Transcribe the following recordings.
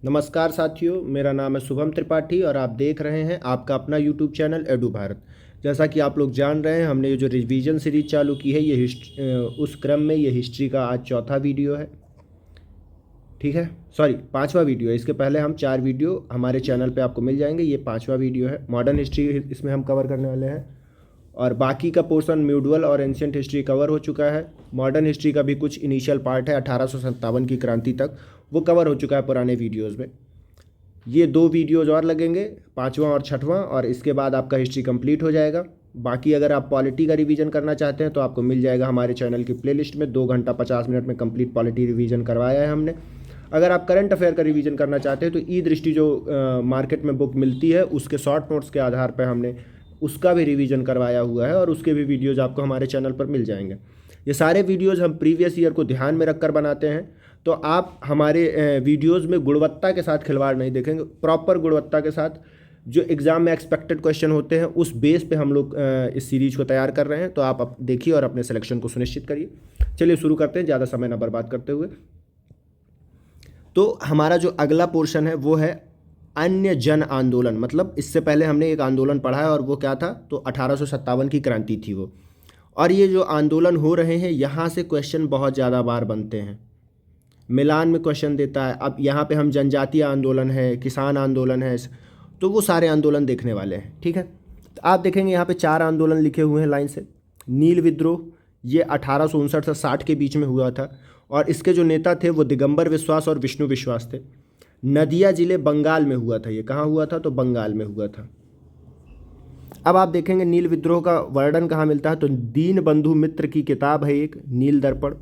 नमस्कार साथियों, मेरा नाम है शुभम त्रिपाठी और आप देख रहे हैं आपका अपना यूट्यूब चैनल एडू भारत। जैसा कि आप लोग जान रहे हैं, हमने ये जो रिवीजन सीरीज चालू की है ये उस क्रम में ये हिस्ट्री का आज चौथा वीडियो है। ठीक है, सॉरी पांचवा वीडियो है। इसके पहले हम 4 वीडियो हमारे चैनल पे आपको मिल जाएंगे। ये पांचवा वीडियो है। मॉडर्न हिस्ट्री इसमें हम कवर करने वाले हैं और बाकी का पोर्शन म्यूडुअल और एंशियंट हिस्ट्री कवर हो चुका है। मॉडर्न हिस्ट्री का भी कुछ इनिशियल पार्ट है 1857 की क्रांति तक, वो कवर हो चुका है पुराने वीडियोज़ में। ये 2 वीडियोज़ और लगेंगे, पाँचवां और छठवां, और इसके बाद आपका हिस्ट्री कंप्लीट हो जाएगा। बाकी अगर आप पॉलिटी का रिवीजन करना चाहते हैं तो आपको मिल जाएगा हमारे चैनल की प्लेलिस्ट में। 2 घंटा 50 मिनट में कंप्लीट पॉलिटी रिवीजन करवाया है हमने। अगर आप करंट अफेयर का रिवीजन करना चाहते हैं तो ई दृष्टि जो मार्केट में बुक मिलती है उसके शॉर्ट नोट्स के आधार पर हमने उसका भी रिवीजन करवाया हुआ है और उसके भी वीडियोज़ आपको हमारे चैनल पर मिल जाएंगे। ये सारे वीडियोज़ हम प्रीवियस ईयर को ध्यान में रखकर बनाते हैं, तो आप हमारे वीडियोज़ में गुणवत्ता के साथ खिलवाड़ नहीं देखेंगे। प्रॉपर गुणवत्ता के साथ जो एग्ज़ाम में एक्सपेक्टेड क्वेश्चन होते हैं उस बेस पे हम लोग इस सीरीज को तैयार कर रहे हैं। तो आप देखिए और अपने सिलेक्शन को सुनिश्चित करिए। चलिए शुरू करते हैं ज़्यादा समय ना बर्बाद करते हुए। तो हमारा जो अगला पोर्शन है वो है अन्य जन आंदोलन। मतलब इससे पहले हमने एक आंदोलन पढ़ा है और वो क्या था, तो 1857 की क्रांति थी वो। और ये जो आंदोलन हो रहे हैं यहाँ से क्वेश्चन बहुत ज़्यादा बार बनते हैं। मिलान में क्वेश्चन देता है। अब यहाँ पे हम जनजातीय आंदोलन है, किसान आंदोलन है, तो वो सारे आंदोलन देखने वाले हैं। ठीक है, तो आप देखेंगे यहाँ पे 4 आंदोलन लिखे हुए हैं लाइन से। नील विद्रोह ये 1859 से 60 के बीच में हुआ था और इसके जो नेता थे वो दिगंबर विश्वास और विष्णु विश्वास थे। नदिया जिले बंगाल में हुआ था। ये कहाँ हुआ था, तो बंगाल में हुआ था। अब आप देखेंगे नील विद्रोह का वर्णन कहाँ मिलता है, तो दीन बंधु मित्र की किताब है एक, नील दर्पण।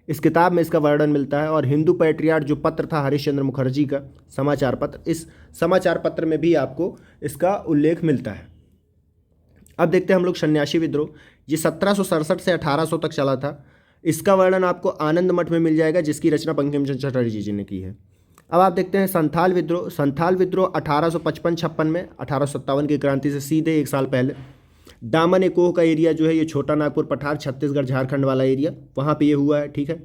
इस किताब में इसका वर्णन मिलता है। और हिंदू पैट्रियार्ट जो पत्र था हरिश्चंद्र मुखर्जी का समाचार पत्र, इस समाचार पत्र में भी आपको इसका उल्लेख मिलता है। अब देखते हैं हम लोग सन्यासी विद्रोह। ये 1767 से 1800 तक चला था। इसका वर्णन आपको आनंद मठ में मिल जाएगा, जिसकी रचना बंकिम चंद्र चटर्जी जी ने की है। अब आप देखते हैं संथाल विद्रोह। संथाल विद्रोह 1855-56 में, 1857 की क्रांति से सीधे 1 साल पहले। दामन एकोह का एरिया जो है ये छोटा नागपुर पठार छत्तीसगढ़ झारखंड वाला एरिया, वहाँ पे ये हुआ है। ठीक है,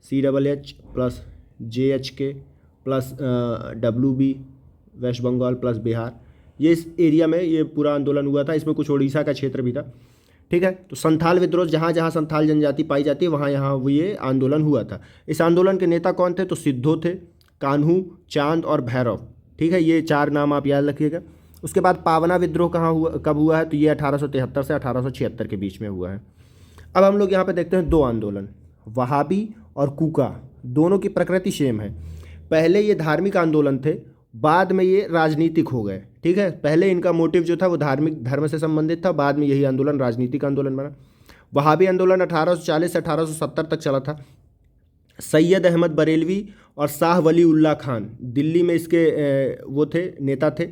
CHH plus JHK plus WB West Bengal plus Bihar, ये इस एरिया में ये पूरा आंदोलन हुआ था। इसमें कुछ उड़ीसा का क्षेत्र भी था। ठीक है, तो संथाल विद्रोह जहाँ जहाँ संथाल जनजाति पाई जाती है वहाँ यहाँ वो ये आंदोलन हुआ था। इस आंदोलन के नेता कौन थे, तो सिद्धो थे, कान्हू, चांद और भैरव। ठीक है, ये 4 नाम आप याद रखिएगा। उसके बाद पावना विद्रोह कहाँ हुआ, कब हुआ है, तो ये 1873 से 1876 के बीच में हुआ है। अब हम लोग यहाँ पे देखते हैं 2 आंदोलन, वहाबी और कूका। दोनों की प्रकृति सेम है। पहले ये धार्मिक आंदोलन थे, बाद में ये राजनीतिक हो गए। ठीक है, पहले इनका मोटिव जो था वो धार्मिक धर्म से संबंधित था, बाद में यही आंदोलन राजनीतिक आंदोलन बना। वहाबी आंदोलन 1840 से 1870 तक चला था। सैयद अहमद बरेलवी और शाह वली उल्लाह खान दिल्ली में इसके वो थे, नेता थे।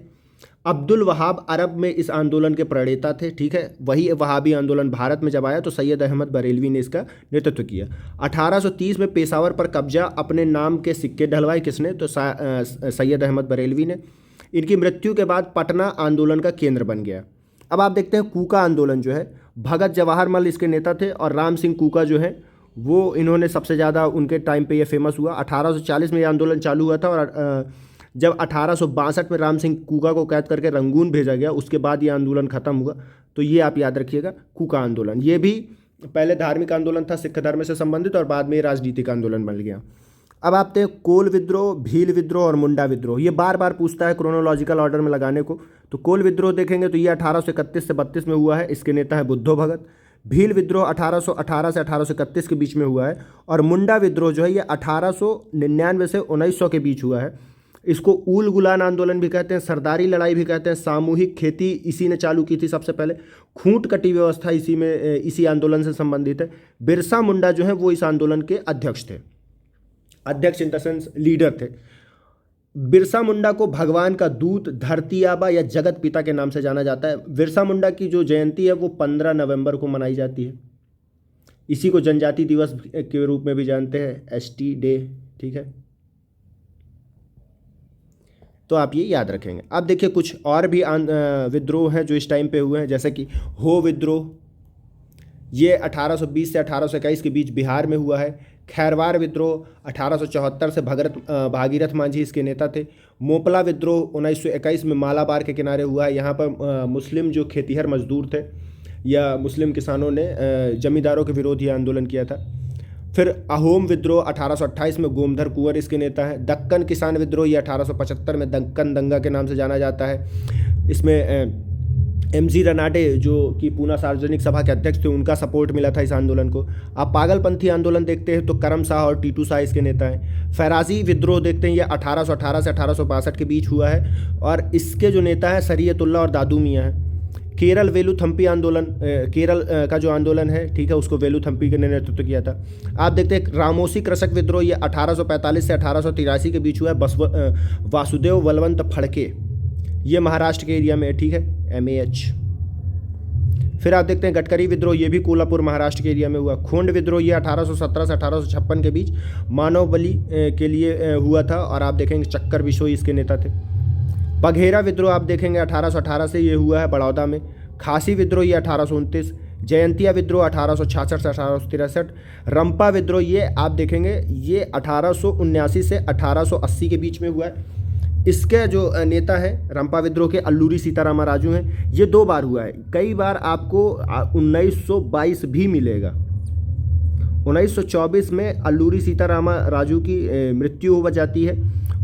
अब्दुल वहाब अरब में इस आंदोलन के प्रणेता थे। ठीक है, वही वहाबी आंदोलन भारत में जब आया तो सैयद अहमद बरेलवी ने इसका नेतृत्व किया। 1830 में पेशावर पर कब्जा अपने नाम के सिक्के ढलवाए, किसने, तो सैयद अहमद बरेलवी ने। इनकी मृत्यु के बाद पटना आंदोलन का केंद्र बन गया। अब आप देखते हैं कूका आंदोलन जो है, भगत जवाहर मल इसके नेता थे और राम सिंह कूका जो है वो इन्होंने सबसे ज़्यादा उनके टाइम पे ये फेमस हुआ। 1840 में ये आंदोलन चालू हुआ था और जब 1862 में राम सिंह कूका को कैद करके रंगून भेजा गया, उसके बाद ये आंदोलन खत्म हुआ। तो ये आप याद रखिएगा, कूका आंदोलन। ये भी पहले धार्मिक आंदोलन था सिख धर्म से संबंधित और बाद में ये राजनीतिक आंदोलन बन गया। अब आप देखते हैं कोल विद्रोह, भील विद्रोह और मुंडा विद्रोह। ये बार बार पूछता है क्रोनोलॉजिकल ऑर्डर में लगाने को। तो कोल विद्रोह देखेंगे तो ये 1831 से 32 में हुआ है। इसके नेता है बुद्धो भगत। भील विद्रोह 1818 से 1831 के बीच में हुआ है। और मुंडा विद्रोह जो है ये 1899 से 1900 के बीच हुआ है। इसको ऊल गुलान आंदोलन भी कहते हैं, सरदारी लड़ाई भी कहते हैं। सामूहिक खेती इसी ने चालू की थी सबसे पहले। खूंट कटी व्यवस्था इसी आंदोलन से संबंधित है। बिरसा मुंडा जो है वो इस आंदोलन के अध्यक्ष थे। अध्यक्ष इन द सेंस लीडर थे। बिरसा मुंडा को भगवान का दूत, धरती आबा या जगत पिता के नाम से जाना जाता है। बिरसा मुंडा की जो जयंती है वो 15 नवंबर को मनाई जाती है। इसी को जनजाति दिवस के रूप में भी जानते हैं, ST डे। ठीक है, तो आप ये याद रखेंगे। अब देखिए कुछ और भी विद्रोह हैं जो इस टाइम पे हुए हैं, जैसे कि हो विद्रोह। ये 1820 से 1821 के बीच बिहार में हुआ है। खैरवार विद्रोह 1874 से भागीरथ मांझी इसके नेता थे। मोपला विद्रोह 1921 में मालाबार के किनारे हुआ है। यहाँ पर मुस्लिम जो खेतीहर मजदूर थे या मुस्लिम किसानों ने जमींदारों के विरोध ये आंदोलन किया था। फिर अहोम विद्रोह 1828 में गोमधर कुंवर इसके नेता हैं। दक्कन किसान विद्रोह ये 1875 में दक्कन दंगा के नाम से जाना जाता है। इसमें एमजी रनाडे जो कि पूना सार्वजनिक सभा के अध्यक्ष थे, उनका सपोर्ट मिला था इस आंदोलन को। आप पागलपंथी आंदोलन देखते हैं तो करम शाह और टीटू शाह इसके नेता हैं। फैराजी विद्रोह देखते हैं, ये 1818 से 1862 के बीच हुआ है और इसके जो नेता हैं शरीयतुल्लाह और दादू मियाँ हैं। केरल वेलुथम्पी आंदोलन, केरल का जो आंदोलन है, ठीक है, उसको वेलुथम्पी ने नेतृत्व किया था। आप देखते हैं रामोसी कृषक विद्रोह, ये 1845 से 1883 के बीच हुआ है। वासुदेव बलवंत फड़के, ये महाराष्ट्र के एरिया में है, ठीक है, MAH। फिर आप देखते हैं गडकरी विद्रोह, ये भी कोल्हापुर महाराष्ट्र के एरिया में हुआ। खोंड विद्रोह ये 1817 से 1856 के बीच मानव बलि के लिए हुआ था और आप देखेंगे चक्कर बिशोई इसके नेता थे। बघेरा विद्रोह आप देखेंगे 1818 से ये हुआ है बड़ौदा में। खासी विद्रोह ये 1829। जयंतिया विद्रोह 1866 से 1863। रंपा विद्रोह ये आप देखेंगे ये 1879 से 1880 के बीच में हुआ है। इसके जो नेता हैं रंपा विद्रोह के अल्लूरी सीतारामा राजू हैं। ये 2 बार हुआ है, कई बार आपको 1922 भी मिलेगा। 1924 में अल्लूरी सीतारामा राजू की मृत्यु हो जाती है।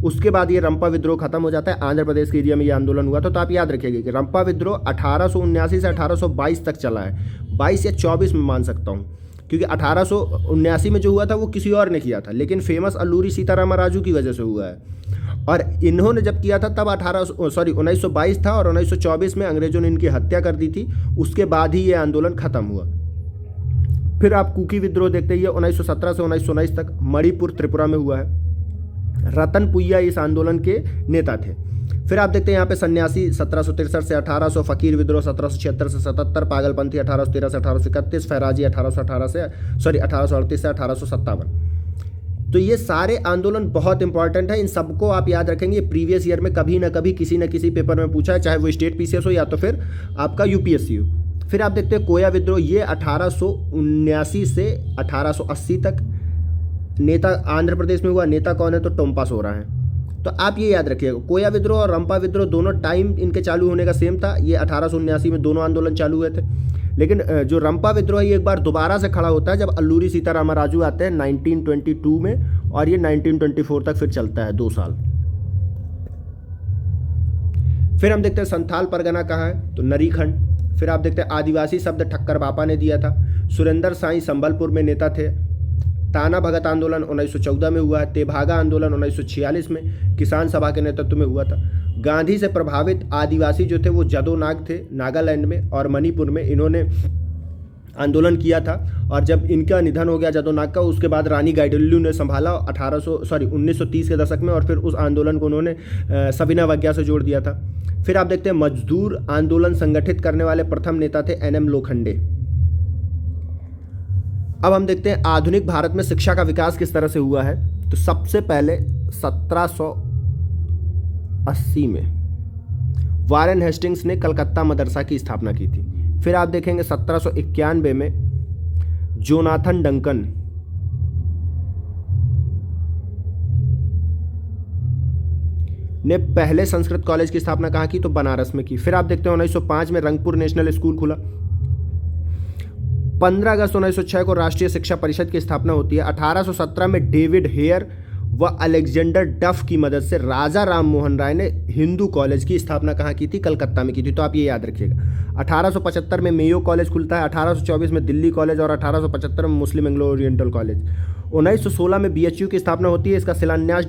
उसके बाद ये रंपा विद्रोह खत्म हो जाता है। आंध्र प्रदेश के एरिया में ये आंदोलन हुआ था। तो आप याद रखिएगा कि रंपा विद्रोह 1879 से 1822 तक चला है। 22 या 24 में मान सकता हूँ, क्योंकि 1879 में जो हुआ था वो किसी और ने किया था, लेकिन फेमस अल्लूरी सीतारामा राजू की वजह से हुआ है। और इन्होंने जब किया था तब 1922 था और 1924 में अंग्रेजों ने इनकी हत्या कर दी थी। उसके बाद ही ये आंदोलन खत्म हुआ। फिर आप कुकी विद्रोह देखते हैं, 1917 से 1919 तक मणिपुर त्रिपुरा में हुआ है। रतन पुइया इस आंदोलन के नेता थे। फिर आप देखते हैं यहाँ पे सन्यासी 1763 से 1800, फकीर विद्रोह 1776 से 77, पागलपंथी 1813 से 1831, फैराजी 1838 से 1857। तो ये सारे आंदोलन बहुत इंपॉर्टेंट है। इन सबको आप याद रखेंगे। प्रीवियस ईयर में कभी ना कभी किसी न किसी पेपर में पूछा है, चाहे वो स्टेट PCS हो या तो फिर आपका UPSC हो। फिर आप देखते हैं कोया विद्रोह, ये 1879 से 1880 तक नेता आंध्र प्रदेश में हुआ। नेता कौन है? तो टोम्पा सोरा है। तो आप ये याद रखिएगा, कोया विद्रोह और रंपा विद्रोह दोनों टाइम इनके चालू होने का सेम था। ये 1879 में दोनों आंदोलन चालू हुए थे। लेकिन जो रंपा विद्रोह ये एक बार दोबारा से खड़ा होता है जब अल्लूरी सीतारामा राजू आते हैं 1922 में, और ये 1924 तक फिर चलता है 2 साल। फिर हम देखते हैं संथाल परगना कहाँ है? तो नरीखंड। फिर आप देखते हैं आदिवासी शब्द ठक्कर बापा ने दिया था। सुरेंद्र साई संबलपुर में नेता थे। ताना भगत आंदोलन 1914 में हुआ है। तेभागा आंदोलन 1946 में किसान सभा के नेतृत्व में हुआ था। गांधी से प्रभावित आदिवासी जो थे वो जदो नाग थे, नागालैंड में और मणिपुर में इन्होंने आंदोलन किया था। और जब इनका निधन हो गया जदो नाग का, उसके बाद रानी गाइडिन्ल्यू ने संभाला 1930 के दशक में, और फिर उस आंदोलन को उन्होंने सविना वज्ञा से जोड़ दिया था। फिर आप देखते हैं मजदूर आंदोलन संगठित करने वाले प्रथम नेता थे NM लोखंडे। अब हम देखते हैं आधुनिक भारत में शिक्षा का विकास किस तरह से हुआ है। तो सबसे पहले 1780 में वारेन हेस्टिंग्स ने कलकत्ता मदरसा की स्थापना की थी। फिर आप देखेंगे 1791 में जोनाथन डंकन ने पहले संस्कृत कॉलेज की स्थापना कहाँ की? तो बनारस में की। फिर आप देखते हैं 1905 में रंगपुर नेशनल स्कूल खुला। 15 अगस्त 1906 को राष्ट्रीय शिक्षा परिषद की स्थापना होती है। 1817 में डेविड हेयर व अलेक्जेंडर डफ की मदद से राजा राम मोहन राय ने हिंदू कॉलेज की स्थापना कहाँ की थी? कलकत्ता में की थी। तो आप ये याद रखिएगा। 1875 में मेयो कॉलेज खुलता है। 1824 में दिल्ली कॉलेज और 1875 में मुस्लिम एंग्लो ओरिएंटल कॉलेज। 1916 में BHU की स्थापना होती है। इसका शिलान्यास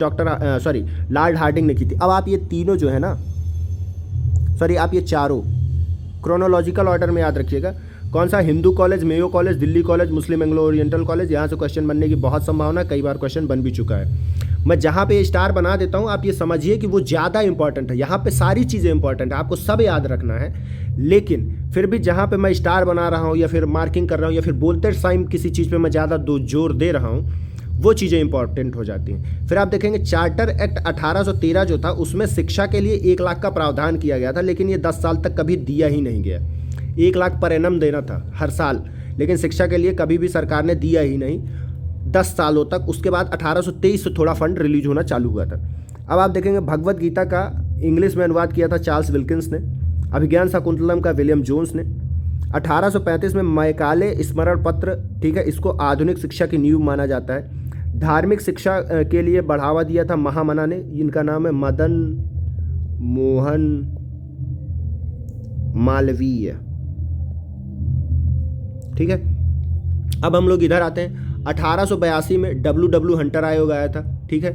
लॉर्ड हार्डिंग ने की थी। अब आप ये तीनों जो है ना, आप ये चारों क्रोनोलॉजिकल ऑर्डर में याद रखिएगा। कौन सा? Hindu college, Mayo college, Delhi college, Muslim Anglo Oriental college. यहाँ से क्वेश्चन बनने की बहुत संभावना, कई बार क्वेश्चन बन भी चुका है। मैं जहाँ पे स्टार बना देता हूँ आप ये समझिए कि वो ज़्यादा इंपॉर्टेंट है। यहाँ पे सारी चीज़ें इंपॉर्टेंट है, आपको सब याद रखना है। लेकिन फिर भी जहाँ पे मैं स्टार बना रहा हूँ या फिर मार्किंग कर रहा हूँ या फिर बोलते टाइम किसी चीज़ पे मैं ज़्यादा जोर दे रहा हूँ, वो चीज़ें इंपॉर्टेंट हो जाती हैं। फिर आप देखेंगे चार्टर एक्ट 1813 जो था उसमें शिक्षा के लिए 1 लाख का प्रावधान किया गया था, लेकिन ये 10 साल तक कभी दिया ही नहीं गया। 1 लाख पर एनम देना था हर साल, लेकिन शिक्षा के लिए कभी भी सरकार ने दिया ही नहीं। 10 सालों तक। उसके बाद 1823 से थोड़ा फंड रिलीज होना चालू हुआ था। अब आप देखेंगे भगवत गीता का इंग्लिश में अनुवाद किया था चार्ल्स विल्किंस ने। अभिज्ञान शाकुंतलम का विलियम जोन्स ने। 1835 में मैकाले स्मरण पत्र, ठीक है, इसको आधुनिक शिक्षा की नींव माना जाता है। धार्मिक शिक्षा के लिए बढ़ावा दिया था महामना ने, इनका नाम है मदन मोहन मालवीय, ठीक है। अब हम लोग इधर आते हैं। 1882 में डब्ल्यू हंटर आयोग आया था, ठीक है,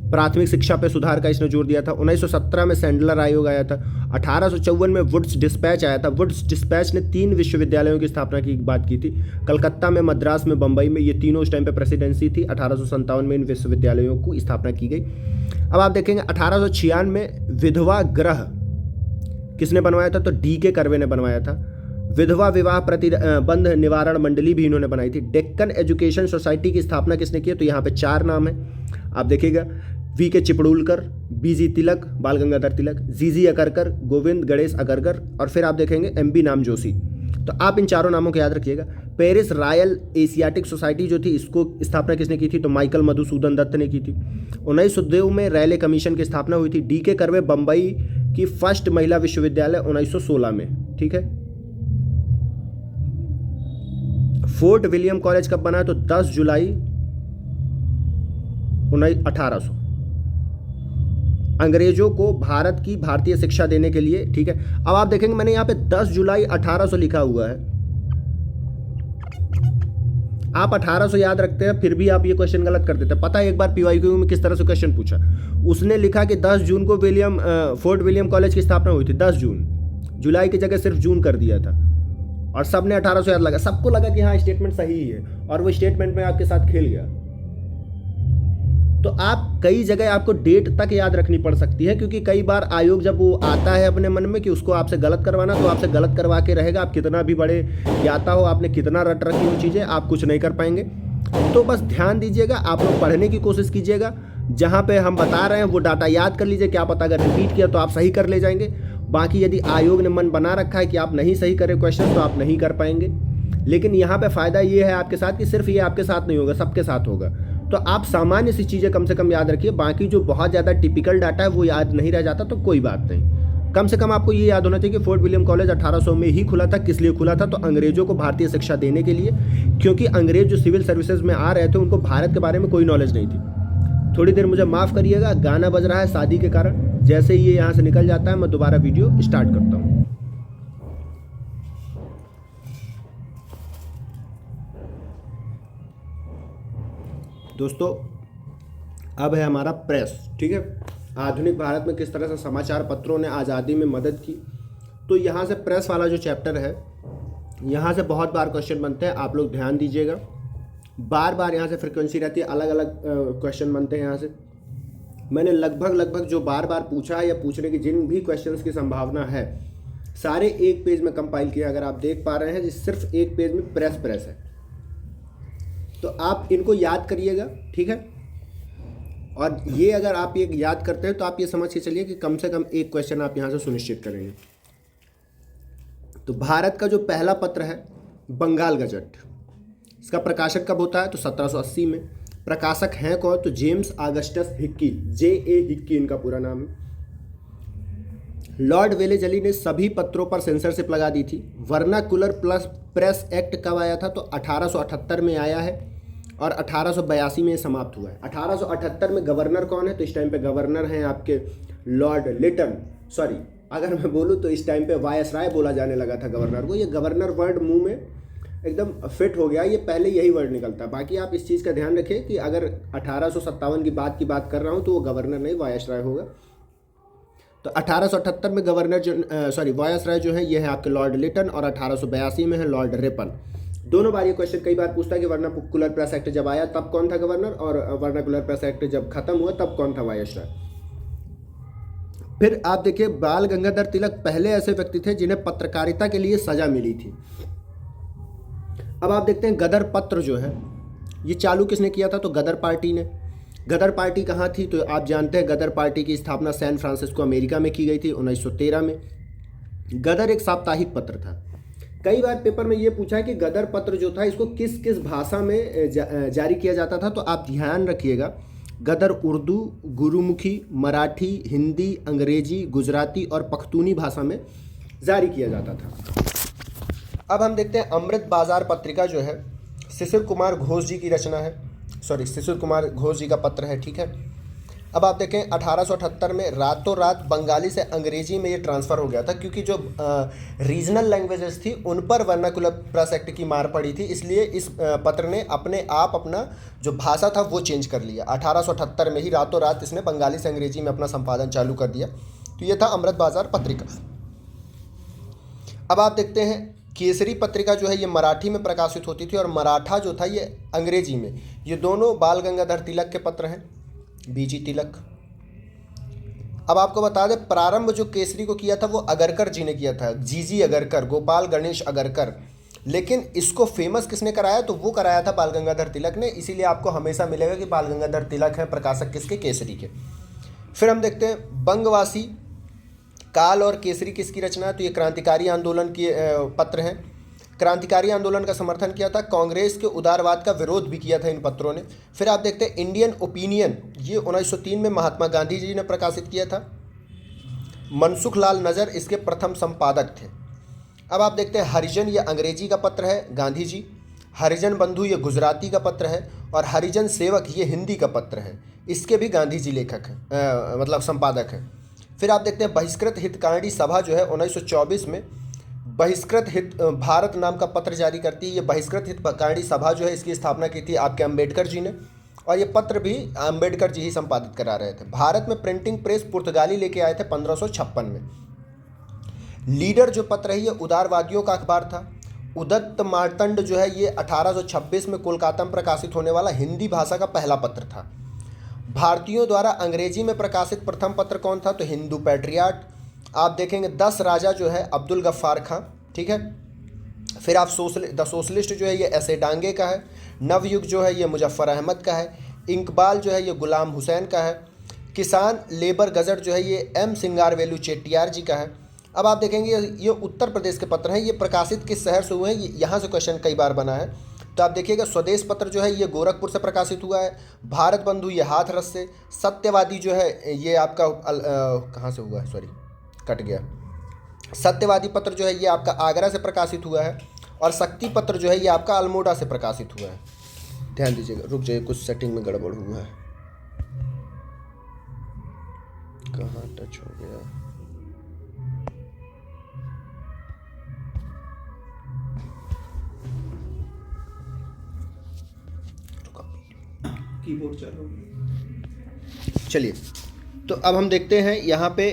प्राथमिक शिक्षा पे सुधार का इसने जोर दिया था। 1917 में सैंडलर आयोग आया था। 1854 में वुड्स डिस्पैच आया था। वुड्स डिस्पैच ने 3 विश्वविद्यालयों की स्थापना की बात की थी, कलकत्ता में, मद्रास में, बम्बई में। ये तीनों उस टाइम पे प्रेसिडेंसी थी। 1857 में इन विश्वविद्यालयों की स्थापना की गई। अब आप देखेंगे 1896 में विधवा गृह किसने बनवाया था, तो D.K. कर्वे ने बनवाया था। विधवा विवाह प्रतिबंध निवारण मंडली भी इन्होंने बनाई थी। डेक्कन एजुकेशन सोसाइटी की स्थापना किसने की है, तो यहाँ पे 4 नाम है, आप देखिएगा। V.K. चिपड़ूलकर, B.G. तिलक, बाल गंगाधर तिलक, G.G. अकरकर, गोविंद गणेश अकरकर, और फिर आप देखेंगे M.B. नाम जोशी। तो आप इन चारों नामों को याद रखिएगा। पेरिस रॉयल एशियाटिक सोसाइटी जो थी, इसको स्थापना किसने की थी, तो माइकल मधुसूदन दत्त ने की थी। 1902 में रैले कमीशन की स्थापना हुई थी। D.K. कर्वे बम्बई की फर्स्ट महिला विश्वविद्यालय 1916 में, ठीक है। फोर्ट विलियम कॉलेज कब बना है, तो 10 जुलाई 1800, अंग्रेजों को भारत की भारतीय शिक्षा देने के लिए, ठीक है। अब आप देखेंगे मैंने यहाँ पे 10 जुलाई 1800 लिखा हुआ है। आप 1800 याद रखते हैं, फिर भी आप ये क्वेश्चन गलत कर देते हैं। पता है एक बार PYQ में किस तरह से क्वेश्चन पूछा, उसने लिखा कि 10 जून को फोर्ट विलियम कॉलेज की स्थापना हुई थी। 10 जून, जुलाई की जगह सिर्फ जून कर दिया था, और सबने 1800 याद लगा। सबको लगा कि हाँ स्टेटमेंट सही है, और वो स्टेटमेंट में आपके साथ खेल गया। तो आप कई जगह आपको डेट तक याद रखनी पड़ सकती है, क्योंकि कई बार आयोग जब वो आता है अपने मन में कि उसको आपसे गलत करवाना, तो आपसे गलत करवा के रहेगा। आप कितना भी बड़े ज्ञाता हो, आपने कितना रट रखी हो चीज़ें, आप कुछ नहीं कर पाएंगे। तो बस ध्यान दीजिएगा, आप लोग पढ़ने की कोशिश कीजिएगा। जहाँ पे हम बता रहे हैं वो डाटा याद कर लीजिए, क्या पता अगर रिपीट किया तो आप सही कर ले जाएंगे। बाकी यदि आयोग ने मन बना रखा है कि आप नहीं सही करें क्वेश्चन, तो आप नहीं कर पाएंगे। लेकिन यहाँ पे फ़ायदा ये है आपके साथ कि सिर्फ ये आपके साथ नहीं होगा, सबके साथ होगा। तो आप सामान्य सी चीज़ें कम से कम याद रखिए। बाकी जो बहुत ज़्यादा टिपिकल डाटा है वो याद नहीं रह जाता, तो कोई बात नहीं। कम से कम आपको ये याद होना चाहिए कि फोर्ट विलियम कॉलेज 1800 में ही खुला था। किस लिए खुला था, तो अंग्रेजों को भारतीय शिक्षा देने के लिए, क्योंकि अंग्रेज जो सिविल सर्विसेज में आ रहे थे उनको भारत के बारे में कोई नॉलेज नहीं थी। थोड़ी देर मुझे माफ़ करिएगा, गाना बज रहा है शादी के कारण। जैसे ही ये यहाँ से निकल जाता है मैं दोबारा वीडियो स्टार्ट करता हूँ। दोस्तों अब है हमारा प्रेस, ठीक है। आधुनिक भारत में किस तरह से समाचार पत्रों ने आज़ादी में मदद की। तो यहाँ से प्रेस वाला जो चैप्टर है, यहाँ से बहुत बार क्वेश्चन बनते हैं, आप लोग ध्यान दीजिएगा। बार बार यहाँ से फ्रिक्वेंसी रहती है, अलग अलग क्वेश्चन बनते हैं। यहाँ से मैंने लगभग जो बार बार पूछा है या पूछने की जिन भी क्वेश्चंस की संभावना है, सारे एक पेज में कंपाइल किया। अगर आप देख पा रहे हैं, सिर्फ एक पेज में प्रेस है, तो आप इनको याद करिएगा, ठीक है। और ये अगर आप ये याद करते हैं तो आप ये समझ के चलिए कि कम से कम एक क्वेश्चन आप यहाँ से सुनिश्चित करेंगे। तो भारत का जो पहला पत्र है बंगाल गजट, इसका प्रकाशक कब होता है, तो 1780 में। प्रकाशक हैं कौन, तो James Augustus Hickey, J.A. Hickey इनका पूरा नाम है। लॉर्ड वेलेजली ने सभी पत्रों पर सेंसरशिप लगा दी थी। वर्नाकुलर प्रेस एक्ट कब आया था, तो 1878 में आया है, और 1882 में समाप्त हुआ है। 1878 में गवर्नर कौन है, तो इस टाइम पे गवर्नर हैं आपके लॉर्ड लिटन। सॉरी, अगर मैं बोलूँ तो इस टाइम पे वायसराय बोला जाने लगा था गवर्नर को। ये गवर्नर वर्ड मुंह में एकदम फिट हो गया, ये पहले यही वर्ड निकलता है। बाकी आप इस चीज़ का ध्यान रखें कि अगर 1857 की बात कर रहा हूँ तो वो गवर्नर नहीं वायसराय होगा। तो 1878 में गवर्नर वायसराय जो है ये है आपके लॉर्ड लिटन, और 1882 में है लॉर्ड रिपन। दोनों बार ये क्वेश्चन कई बार पूछता है कि वर्नाकुलर प्रेस एक्ट जब आया तब कौन था गवर्नर, और वर्नाकुलर प्रेस एक्ट जब खत्म हुआ तब कौन था वायसराय। फिर आप देखिए, बाल गंगाधर तिलक पहले ऐसे व्यक्ति थे जिन्हें पत्रकारिता के लिए सजा मिली थी। अब आप देखते हैं गदर पत्र जो है ये चालू किसने किया था, तो गदर पार्टी ने। गदर पार्टी कहाँ थी, तो आप जानते हैं गदर पार्टी की स्थापना सैन फ्रांसिस्को अमेरिका में की गई थी 1913 में। गदर एक साप्ताहिक पत्र था। कई बार पेपर में ये पूछा है कि गदर पत्र जो था इसको किस किस भाषा में जारी किया जाता था, तो आप ध्यान रखिएगा, गदर उर्दू, गुरुमुखी, मराठी, हिंदी, अंग्रेजी, गुजराती और पख्तूनी भाषा में जारी किया जाता था। अब हम देखते हैं अमृत बाजार पत्रिका जो है शिशिर कुमार घोष जी की रचना है, शिशिर कुमार घोष जी का पत्र है, ठीक है। अब आप देखें 1878 में रातों रात बंगाली से अंग्रेजी में ये ट्रांसफ़र हो गया था, क्योंकि जो रीजनल लैंग्वेजेस थी उन पर वर्नाकुलर प्रेस एक्ट की मार पड़ी थी, इसलिए इस पत्र ने अपने आप अपना जो भाषा था वो चेंज कर लिया। 1878 में ही रातों रात इसने बंगाली से अंग्रेजी में अपना संपादन चालू कर दिया। तो ये था अमृत बाजार पत्रिका। अब आप देखते हैं केसरी पत्रिका जो है ये मराठी में प्रकाशित होती थी और मराठा जो था ये अंग्रेजी में। ये दोनों बाल गंगाधर तिलक के पत्र हैं, बीजी तिलक। अब आपको बता दें प्रारंभ जो केसरी को किया था वो अगरकर जी ने किया था, जीजी अगरकर, गोपाल गणेश अगरकर। लेकिन इसको फेमस किसने कराया, तो वो कराया था बाल गंगाधर तिलक ने। इसीलिए आपको हमेशा मिलेगा कि बाल गंगाधर तिलक हैं प्रकाशक किसके, केसरी के। फिर हम देखते हैं बंगवासी, काल और केसरी किसकी रचना है, तो ये क्रांतिकारी आंदोलन के पत्र हैं। क्रांतिकारी आंदोलन का समर्थन किया था, कांग्रेस के उदारवाद का विरोध भी किया था इन पत्रों ने। फिर आप देखते हैं इंडियन ओपिनियन, ये 1903 में महात्मा गांधी जी ने प्रकाशित किया था। मनसुख लाल नज़र इसके प्रथम संपादक थे। अब आप देखते हैं हरिजन, ये अंग्रेजी का पत्र है, गांधी जी। हरिजन बंधु ये गुजराती का पत्र है और हरिजन सेवक ये हिंदी का पत्र है, इसके भी गांधी जी लेखक हैं, मतलब संपादक हैं। फिर आप देखते हैं बहिष्कृत हितकारिणी सभा जो है 1924 में बहिष्कृत हित भारत नाम का पत्र जारी करती है। ये बहिष्कृत हितकारिणी सभा जो है इसकी स्थापना की थी आपके अम्बेडकर जी ने, और ये पत्र भी अम्बेडकर जी ही संपादित करा रहे थे। भारत में प्रिंटिंग प्रेस पुर्तगाली लेके आए थे 1556 में। लीडर जो पत्र है ये उदारवादियों का अखबार था। उदत्त मार्तंड जो है ये 1826 में कोलकाता में प्रकाशित होने वाला हिंदी भाषा का पहला पत्र था। भारतीयों द्वारा अंग्रेजी में प्रकाशित प्रथम पत्र कौन था, तो हिंदू पैट्रियाट। आप देखेंगे 10 राजा जो है अब्दुल गफ्फार खां, ठीक है। फिर आप द सोशलिस्ट जो है ये ऐसे डांगे का है। नवयुग जो है ये मुजफ्फर अहमद का है। इकबाल जो है ये गुलाम हुसैन का है। किसान लेबर गजट जो है ये एम सिंगारवेलू चेट्टियार जी का है। अब आप देखेंगे ये उत्तर प्रदेश के पत्र हैं। ये प्रकाशित किस शहर से हुए हैं, यहाँ से क्वेश्चन कई बार बना है। तो आप देखिएगा स्वदेश पत्र जो है ये गोरखपुर से प्रकाशित हुआ है। भारत बंधु ये हाथरस से। सत्यवादी जो है ये आपका कहाँ से हुआ है, सॉरी कट गया। सत्यवादी पत्र जो है ये आपका आगरा से प्रकाशित हुआ है। और शक्ति पत्र जो है ये आपका अल्मोड़ा से प्रकाशित हुआ है। ध्यान दीजिएगा, रुक जाइए कुछ सेटिंग में गड़बड़ हुआ है, कहाँ टच हो गया। कीबोर्ड चल रहा। चलिए, तो अब हम देखते हैं यहाँ पे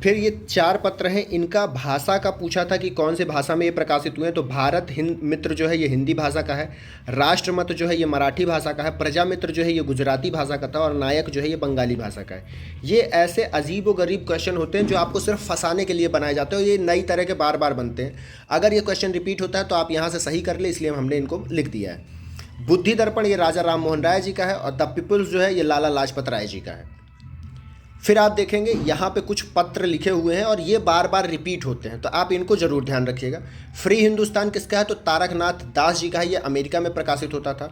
फिर ये 4 पत्र हैं, इनका भाषा का पूछा था कि कौन से भाषा में ये प्रकाशित हुए हैं। तो भारत हिंद मित्र जो है ये हिंदी भाषा का है। राष्ट्रमत जो है ये मराठी भाषा का है। प्रजा मित्र जो है ये गुजराती भाषा का था। और नायक जो है ये बंगाली भाषा का है। ये ऐसे अजीब व गरीब क्वेश्चन होते हैं जो आपको सिर्फ फंसाने के लिए बनाए जाते हैं और ये नई तरह के बार बार बनते हैं। अगर ये क्वेश्चन रिपीट होता है तो आप यहाँ से सही कर ले, इसलिए हमने इनको लिख दिया है। बुद्धि दर्पण ये राजा राम मोहन राय जी का है। और द पीपल्स जो है ये लाला लाजपत राय जी का है। फिर आप देखेंगे यहाँ पे कुछ पत्र लिखे हुए हैं और ये बार बार रिपीट होते हैं, तो आप इनको जरूर ध्यान रखिएगा। फ्री हिंदुस्तान किसका है, तो तारकनाथ दास जी का है। ये अमेरिका में प्रकाशित होता था।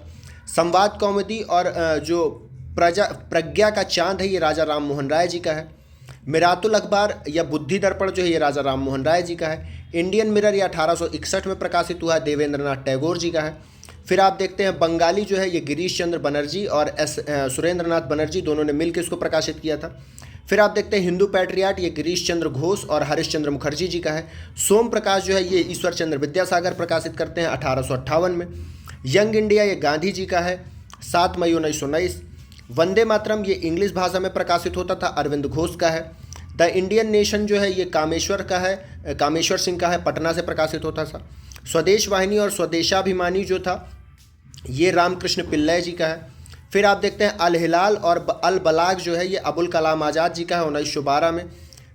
संवाद कौमुदी और जो प्रज्ञा का चांद है ये राजा राम मोहन राय जी का है। मिरातुल अखबार या बुद्धि दर्पण जो है ये राजा राम मोहन राय जी का है। इंडियन मिरर ये 1861 में प्रकाशित हुआ है, देवेंद्रनाथ टैगोर जी का है। फिर आप देखते हैं बंगाली जो है ये गिरीश चंद्र बनर्जी और सुरेंद्रनाथ बनर्जी दोनों ने मिलकर इसको प्रकाशित किया था। फिर आप देखते हैं हिंदू पैट्रियाट ये गिरीश चंद्र घोष और हरीश चंद्र मुखर्जी जी का है। सोम प्रकाश जो है ये ईश्वर चंद्र विद्यासागर प्रकाशित करते हैं 1858 में। यंग इंडिया ये गांधी जी का है 7 मई 1919। वंदे मातरम ये इंग्लिश भाषा में प्रकाशित होता था, अरविंद घोष का है। द इंडियन नेशन जो है ये कामेश्वर का है, कामेश्वर सिंह का है, पटना से प्रकाशित होता था। स्वदेश वाहिनी और स्वदेशाभिमानी जो था ये रामकृष्ण पिल्लई जी का है। फिर आप देखते हैं अल हिलाल और अल बलाग जो है ये अबुल कलाम आज़ाद जी का है 1912 में।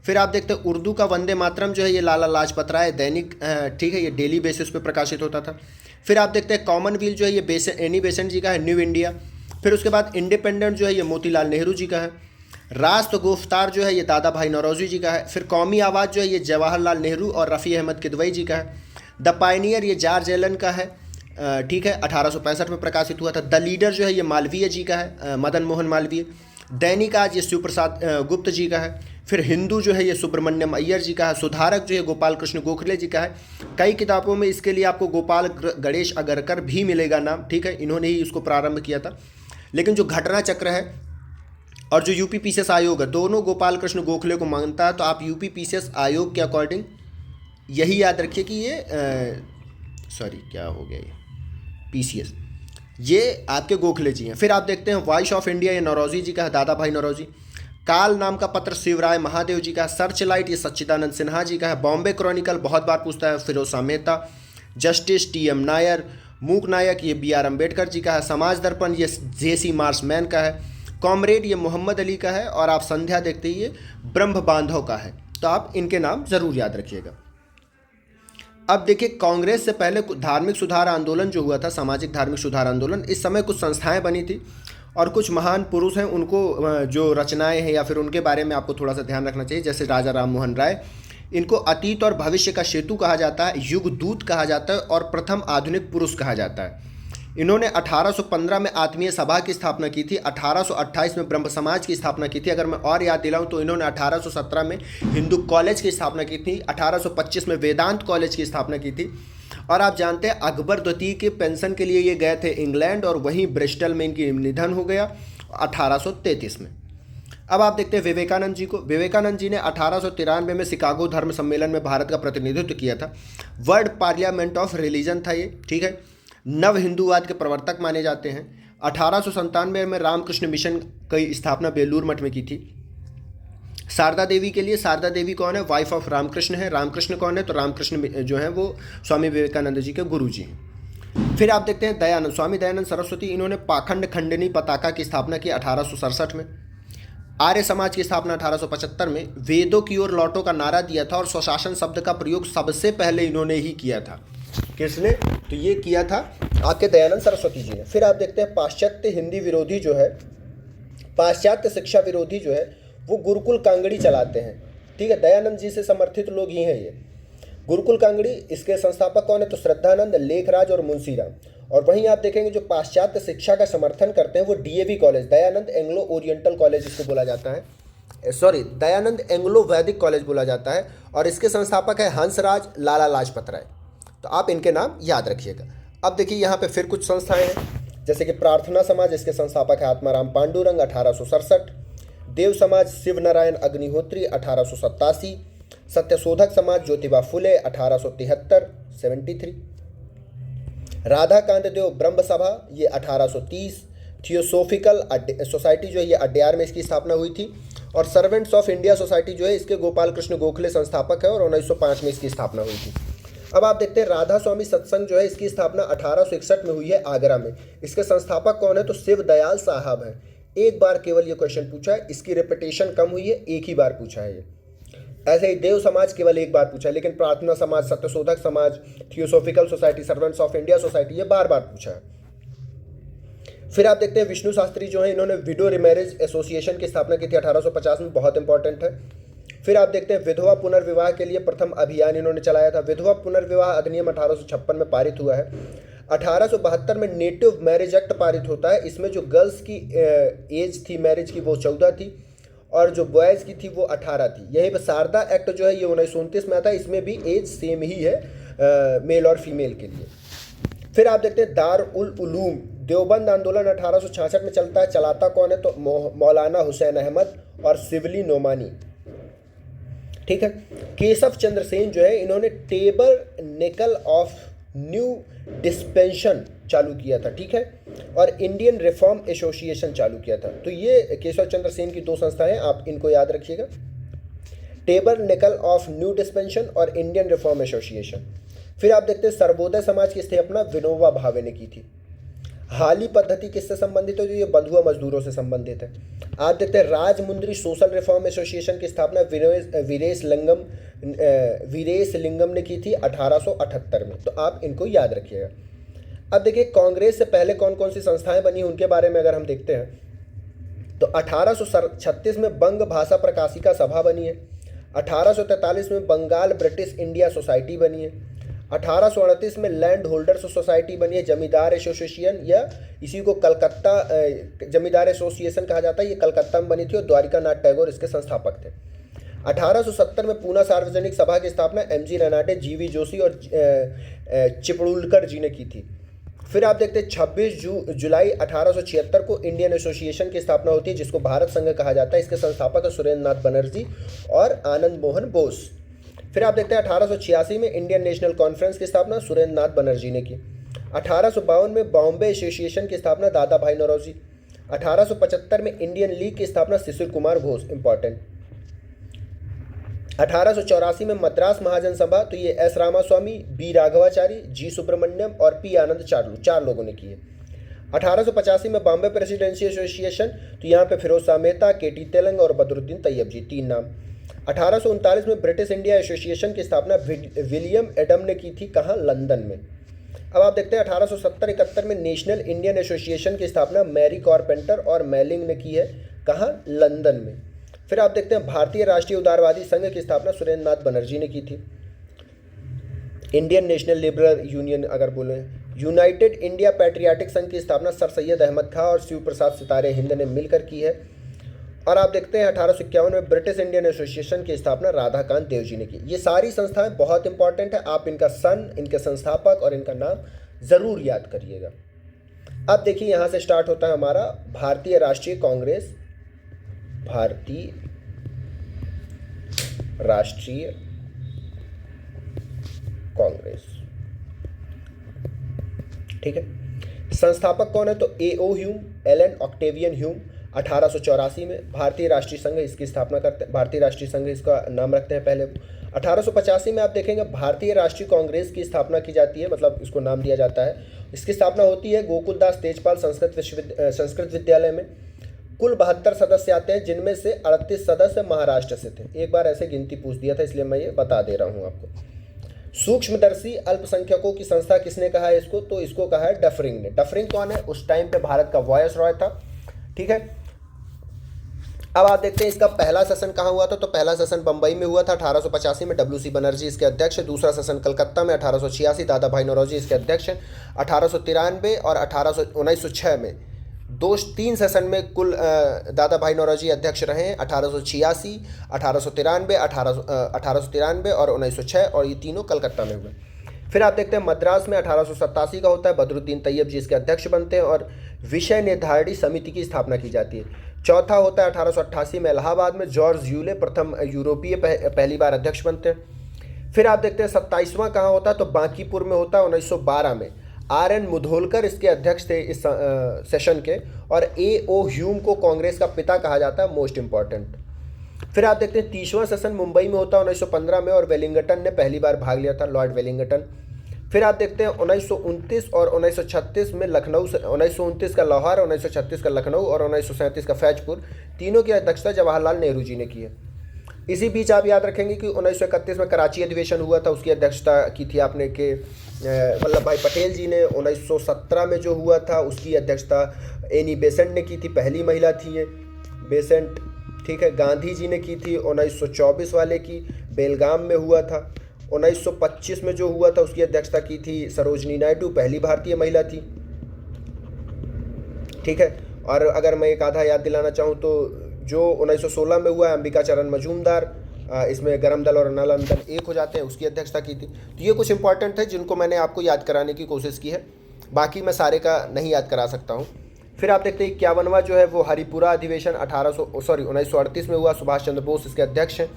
फिर आप देखते हैं उर्दू का वंदे मातरम जो है ये लाला लाजपत राय दैनिक, ठीक है, ये डेली बेसिस पे प्रकाशित होता था। फिर आप देखते हैं कॉमनवेल्थ जो है ये एनी बेसेंट जी का है, न्यू इंडिया। फिर उसके बाद इंडिपेंडेंट जो है ये मोतीलाल नेहरू जी का है। राष्ट्र गुफ्तार जो है ये दादा भाई नौरोजी जी का है। फिर कौमी आवाज़ जो है ये जवाहरलाल नेहरू और रफ़ी अहमद किदवई जी का है। द पायनियर ये जॉर्ज एलन का है, ठीक है, 1865 में प्रकाशित हुआ था। द लीडर जो है ये मालवीय जी का है, मदन मोहन मालवीय। दैनिक आज ये शिव प्रसाद गुप्त जी का है। फिर हिंदू जो है ये सुब्रमण्यम अय्यर जी का है। सुधारक जो है गोपाल कृष्ण गोखले जी का है। कई किताबों में इसके लिए आपको गोपाल गणेश अगरकर भी मिलेगा नाम, ठीक है, इन्होंने ही इसको प्रारंभ किया था। लेकिन जो घटना चक्र है और जो यूपी पीसीएस आयोग है, दोनों गोपाल कृष्ण गोखले को मांगता है। तो आप यूपी पीसीएस आयोग के अकॉर्डिंग यही याद रखिए कि ये क्या हो गया, ये पीसीएस ये आपके गोखले जी हैं। फिर आप देखते हैं वॉइस ऑफ इंडिया, ये नौरोजी जी का है, दादा भाई नौरोजी। काल नाम का पत्र शिवराय महादेव जी का है। सर्च लाइट ये सच्चिदानंद सिन्हा जी का है। बॉम्बे क्रॉनिकल बहुत बार पूछता है, फिरोज मेहता। Justice TM Nair. मूक नायक ये बीआर अम्बेडकर जी का है। समाज दर्पण ये जेसी मार्समैन का है। कॉमरेड ये मोहम्मद अली का है। और आप संध्या देखते ही ये ब्रह्म बांधव का है। तो आप इनके नाम जरूर याद रखिएगा। अब देखिए, कांग्रेस से पहले धार्मिक सुधार आंदोलन जो हुआ था, सामाजिक धार्मिक सुधार आंदोलन, इस समय कुछ संस्थाएं बनी थी और कुछ महान पुरुष हैं, उनको जो रचनाएं हैं या फिर उनके बारे में आपको थोड़ा सा ध्यान रखना चाहिए। जैसे राजा राम मोहन राय, इनको अतीत और भविष्य का सेतु कहा जाता है, युग दूत कहा जाता है और प्रथम आधुनिक पुरुष कहा जाता है। इन्होंने 1815 में आत्मीय सभा की स्थापना की थी। 1828 में ब्रह्म समाज की स्थापना की थी। अगर मैं और याद दिलाऊं तो इन्होंने 1817 में हिंदू कॉलेज की स्थापना की थी। 1825 में वेदांत कॉलेज की स्थापना की थी। और आप जानते हैं अकबर द्वितीय के पेंशन के लिए ये गए थे इंग्लैंड और वहीं ब्रिस्टल में इनकी निधन हो गया 1833 में। अब आप देखते हैं विवेकानंद जी को। विवेकानंद जी ने 1893 में शिकागो धर्म सम्मेलन में भारत का प्रतिनिधित्व किया था। वर्ल्ड पार्लियामेंट ऑफ रिलीजन था ये, ठीक है। नव हिंदूवाद के प्रवर्तक माने जाते हैं। 1897 में रामकृष्ण मिशन की स्थापना बेलूर मठ में की थी। शारदा देवी के लिए, शारदा देवी कौन है? वाइफ ऑफ रामकृष्ण है। रामकृष्ण कौन है? तो रामकृष्ण जो है वो स्वामी विवेकानंद जी के गुरु जी हैं। फिर आप देखते हैं दयानंद, स्वामी दयानंद सरस्वती, इन्होंने पाखंड खंडनी पताका की स्थापना की 1867 में। आर्य समाज की स्थापना 1875 में। वेदों की ओर लौटो का नारा दिया था और स्वशासन शब्द का प्रयोग सबसे पहले इन्होंने ही किया था। किसने? तो ये किया था आपके दयानंद सरस्वती जी ने। फिर आप देखते हैं पाश्चात्य हिंदी विरोधी जो है, पाश्चात्य शिक्षा विरोधी जो है वो गुरुकुल कांगड़ी चलाते हैं, ठीक है। दयानंद जी से समर्थित लोग ही हैं ये गुरुकुल कांगड़ी। इसके संस्थापक कौन है? तो श्रद्धानंद, लेखराज और मुंशीराम। और वहीं आप देखेंगे जो पाश्चात्य शिक्षा का समर्थन करते हैं वो DAV college, Dayanand Anglo Oriental college इसको बोला जाता है, दयानंद एंग्लो वैदिक कॉलेज बोला जाता है। और इसके संस्थापक है हंसराज, लाला लाजपत राय। तो आप इनके नाम याद रखिएगा। अब देखिए यहाँ पे फिर कुछ संस्थाएं हैं, जैसे कि प्रार्थना समाज, इसके संस्थापक है आत्माराम पांडुरंग 1867। देव समाज शिव नारायण अग्निहोत्री 1887। सत्यशोधक समाज ज्योतिबा फुले 1873 73। राधाकांत देव ब्रह्म सभा ये 1830। थियोसोफिकल सोसाइटी जो है ये अड्यार में इसकी स्थापना हुई थी। और सर्वेंट्स ऑफ इंडिया सोसाइटी जो है इसके गोपाल कृष्ण गोखले संस्थापक है और 1905 में इसकी स्थापना हुई थी। अब आप देखते हैं राधा स्वामी सत्संग जो है इसकी स्थापना 1861 में हुई है आगरा में। इसके संस्थापक कौन है? तो शिव दयाल साहब हैं। एक बार केवल ये क्वेश्चन पूछा है, इसकी रिपीटेशन कम हुई है, एक ही बार पूछा है ये। ऐसे ही देव समाज केवल एक बार पूछा है, लेकिन प्रार्थना समाज, Satyashodhak Samaj, theosophical society, servants of India society ये बार बार पूछा है। फिर आप देखते हैं विष्णु शास्त्री जो है इन्होंने विडो रिमैरेज एसोसिएशन की स्थापना की थी 1850 में, बहुत इंपॉर्टेंट है। फिर आप देखते हैं विधवा पुनर्विवाह के लिए प्रथम अभियान इन्होंने चलाया था। विधवा पुनर्विवाह अधिनियम 1856 में पारित हुआ है। 1872 में नेटिव मैरिज एक्ट पारित होता है। इसमें जो गर्ल्स की एज थी मैरिज की वो 14 थी और जो बॉयज़ की थी वो 18 थी। यहीं पर शारदा एक्ट जो है ये 1929 में आता है। इसमें भी एज सेम ही है मेल और फीमेल के लिए। फिर आप देखते हैं दार उल उलूम देवबंद आंदोलन 1866 में चलता है। चलाता कौन है? तो मौलाना हुसैन अहमद और शिवली नोमानी, ठीक है। केशव चंद्र सेन जो है इन्होंने टेबर निकल ऑफ न्यू डिस्पेंशन चालू किया था, ठीक है। और इंडियन रिफॉर्म एसोसिएशन चालू किया था। तो ये केशव चंद्र सेन की दो संस्थाएं हैं, आप इनको याद रखिएगा, टेबर निकल ऑफ न्यू डिस्पेंशन और इंडियन रिफॉर्म एसोसिएशन। फिर आप देखते हैं सर्वोदय समाज की स्थापना विनोबा भावे ने की थी। हाली पद्धति किससे संबंधित है? जो ये बंधुआ मजदूरों से संबंधित है। आप देखते हैं राजमुंद्री सोशल रिफॉर्म एसोसिएशन की स्थापना वीरेश लिंगम ने की थी 1878 में। तो आप इनको याद रखिएगा। अब देखिए कांग्रेस से पहले कौन कौन सी संस्थाएं बनी उनके बारे में अगर हम देखते हैं तो 1836 में बंग भाषा प्रकाशिका सभा बनी है। 1843 में बंगाल ब्रिटिश इंडिया सोसाइटी बनी है। 1838 में लैंड होल्डर्स सोसाइटी बनी है, जमींदार एसोसिएशन, या इसी को कलकत्ता जमींदार एसोसिएशन कहा जाता है। ये कलकत्ता में बनी थी और द्वारिकानाथ टैगोर इसके संस्थापक थे। 1870 में पूना सार्वजनिक सभा की स्थापना एमजी रेनाटे, जीवी जोशी और चिपळूणकर जी ने की थी। फिर आप देखते हैं 26 जुलाई 1876 को इंडियन एसोसिएशन की स्थापना होती है, जिसको भारत संघ कहा जाता है। इसके संस्थापक है सुरेंद्र नाथ बनर्जी और आनंद मोहन बोस। फिर आप देखते हैं 1886 में इंडियन नेशनल कॉन्फ्रेंस की स्थापना सुरेंद्र नाथ बनर्जी ने की। 1852 में बॉम्बे एसोसिएशन की स्थापना दादा भाई नौरोजी। 1875 में इंडियन लीग की स्थापना शिशिर कुमार घोष, इंपॉर्टेंट। 1884 में मद्रास महाजन सभा, तो ये एस रामास्वामी, बी राघवाचारी, जी सुब्रमण्यम और पी आनंद चार लोगों ने की है। 1885 में बॉम्बे प्रेसिडेंसी एसोसिएशन, तो यहाँ पे फिरोज शाह मेहता, केटी तेलंग और बदरुद्दीन तैयब जी, 3 नाम। 1839 में ब्रिटिश इंडिया एसोसिएशन की स्थापना विलियम एडम ने की थी, कहाँ, लंदन में। अब आप देखते हैं 1870-71 में नेशनल इंडियन एसोसिएशन की स्थापना मैरी कारपेंटर और मेलिंग ने की है, कहाँ, लंदन में। फिर आप देखते हैं भारतीय राष्ट्रीय उदारवादी संघ की स्थापना सुरेंद्र नाथ बनर्जी ने की थी। इंडियन नेशनल लिबरल यूनियन अगर बोले, यूनाइटेड इंडिया पैट्रियाटिक संघ की स्थापना सर सैयद अहमद खां और शिव प्रसाद सितारे हिंद ने मिलकर की है। और आप देखते हैं 1851 में ब्रिटिश इंडियन एसोसिएशन की स्थापना राधाकांत देव जी ने की। ये सारी संस्थाएं बहुत इंपॉर्टेंट है, आप इनका सन, इनके संस्थापक और इनका नाम जरूर याद करिएगा। अब देखिए यहाँ से स्टार्ट होता है हमारा भारतीय राष्ट्रीय कांग्रेस। भारतीय राष्ट्रीय कांग्रेस, ठीक है। संस्थापक कौन है, तो A.O. Hume, Elon Octavian Hume. 1884 में भारतीय राष्ट्रीय संघ इसकी स्थापना करते हैं, भारतीय राष्ट्रीय संघ इसका नाम रखते हैं पहले। 1885 में आप देखेंगे भारतीय राष्ट्रीय कांग्रेस की स्थापना की जाती है, मतलब इसको नाम दिया जाता है। इसकी स्थापना होती है गोकुलदास तेजपाल संस्कृत विद्यालय में। कुल 72 सदस्य आते हैं, जिनमें से 38 सदस्य महाराष्ट्र से थे। एक बार ऐसे गिनती पूछ दिया था, इसलिए मैं ये बता दे रहा हूँ आपको। सूक्ष्मदर्शी अल्पसंख्यकों की संस्था किसने कहा है इसको, तो इसको कहा है डफरिंग ने। डफरिंग कौन है, उस टाइम पे भारत का वायसरॉय था, ठीक है। अब आप देखते हैं इसका पहला सेशन कहाँ हुआ था, तो पहला सेशन बंबई में हुआ था 1885 में, WC बनर्जी इसके अध्यक्ष। दूसरा सेशन कलकत्ता में 1886, दादा भाई नौरोजी इसके अध्यक्ष हैं। 1893 और 1906 में 3 सेशन में कुल दादा भाई नौरोजी अध्यक्ष रहे हैं। 1886, 1893, 1893 और 1906, और ये तीनों कलकत्ता में हुए। फिर आप देखते हैं मद्रास में 1887 का होता है, बदरुद्दीन तैयब जी इसके अध्यक्ष बनते हैं और विषय निर्धारिणी समिति की स्थापना की जाती है। चौथा होता है 1888 में इलाहाबाद में, जॉर्ज यूले प्रथम यूरोपीय पहली बार अध्यक्ष बनते हैं। फिर आप देखते हैं 27वां कहाँ होता है, तो बांकीपुर में होता है 1912 में। RN मुधोलकर इसके अध्यक्ष थे इस सेशन के, और A.O. ह्यूम को कांग्रेस का पिता कहा जाता है, मोस्ट इंपॉर्टेंट। फिर आप देखते हैं 30वां सेशन मुंबई में होता है 1915 में, और वेलिंगटन ने पहली बार भाग लिया था, लॉर्ड वेलिंगटन। फिर आप देखते हैं 1929 और 1936 में लखनऊ से, 1929 का लाहौर, 1936 का लखनऊ और 1937 का फैजपुर, तीनों की अध्यक्षता जवाहरलाल नेहरू जी ने की है। इसी बीच आप याद रखेंगे कि 1931 में कराची अधिवेशन हुआ था, उसकी अध्यक्षता की थी आपने के वल्लभ भाई पटेल जी ने। 1917 में जो हुआ था उसकी अध्यक्षता एनी बेसेंट ने की थी, पहली महिला थी ये बेसेंट, ठीक है। गांधी जी ने की थी 1924 वाले की, बेलगाम में हुआ था। 1925 में जो हुआ था उसकी अध्यक्षता की थी सरोजनी नायडू, पहली भारतीय महिला थी, ठीक है। और अगर मैं एक आधा याद दिलाना चाहूँ तो जो 1916 में हुआ है अंबिका चरण मजूमदार, इसमें गरम दल और नालंदन दल एक हो जाते हैं, उसकी अध्यक्षता की थी। तो ये कुछ इंपॉर्टेंट है जिनको मैंने आपको याद कराने की कोशिश की है, बाकी मैं सारे का नहीं याद करा सकता हूँ। फिर आप देखते हैं 51वां जो है वो हरिपुरा अधिवेशन 1938 में हुआ, सुभाष चंद्र बोस इसके अध्यक्ष हैं।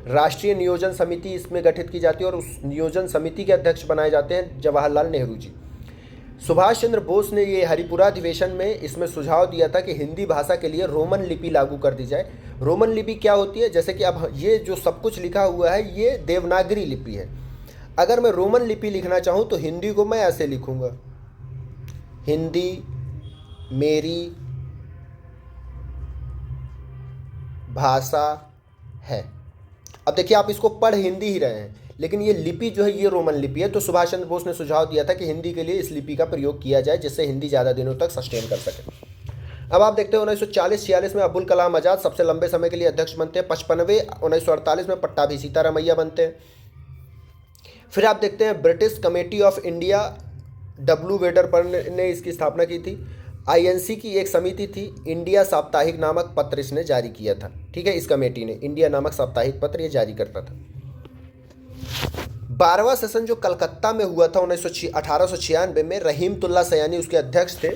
राष्ट्रीय नियोजन समिति इसमें गठित की जाती है और उस नियोजन समिति के अध्यक्ष बनाए जाते हैं जवाहरलाल नेहरू जी। सुभाष चंद्र बोस ने ये हरिपुरा अधिवेशन में इसमें सुझाव दिया था कि हिंदी भाषा के लिए रोमन लिपि लागू कर दी जाए। रोमन लिपि क्या होती है, जैसे कि अब ये जो सब कुछ लिखा हुआ है ये देवनागरी लिपि है। अगर मैं रोमन लिपि लिखना चाहूँ तो हिंदी को मैं ऐसे लिखूँगा, हिंदी मेरी भाषा है। अब देखिए आप इसको पढ़ हिंदी ही रहे हैं, लेकिन ये लिपि जो है ये रोमन लिपि है। तो सुभाष चंद्र बोस ने सुझाव दिया था कि हिंदी के लिए इस लिपि का प्रयोग किया जाए, जिससे हिंदी ज़्यादा दिनों तक सस्टेन कर सके। अब आप देखते हैं 1940-46 में अबुल कलाम आज़ाद सबसे लंबे समय के लिए अध्यक्ष बनते हैं। 55वें 1948 में पट्टाभी सीतारामैया बनते हैं। फिर आप देखते हैं British committee of India, W Wedderburn ने इसकी स्थापना की थी। आईएनसी की एक समिति थी, इंडिया साप्ताहिक नामक पत्र इसने जारी किया था। ठीक है, इस कमेटी ने इंडिया नामक साप्ताहिक पत्र ये जारी करता था। 12वां सेशन जो कलकत्ता में हुआ था 1896 में, रहीमतुल्ला सयानी उसके अध्यक्ष थे,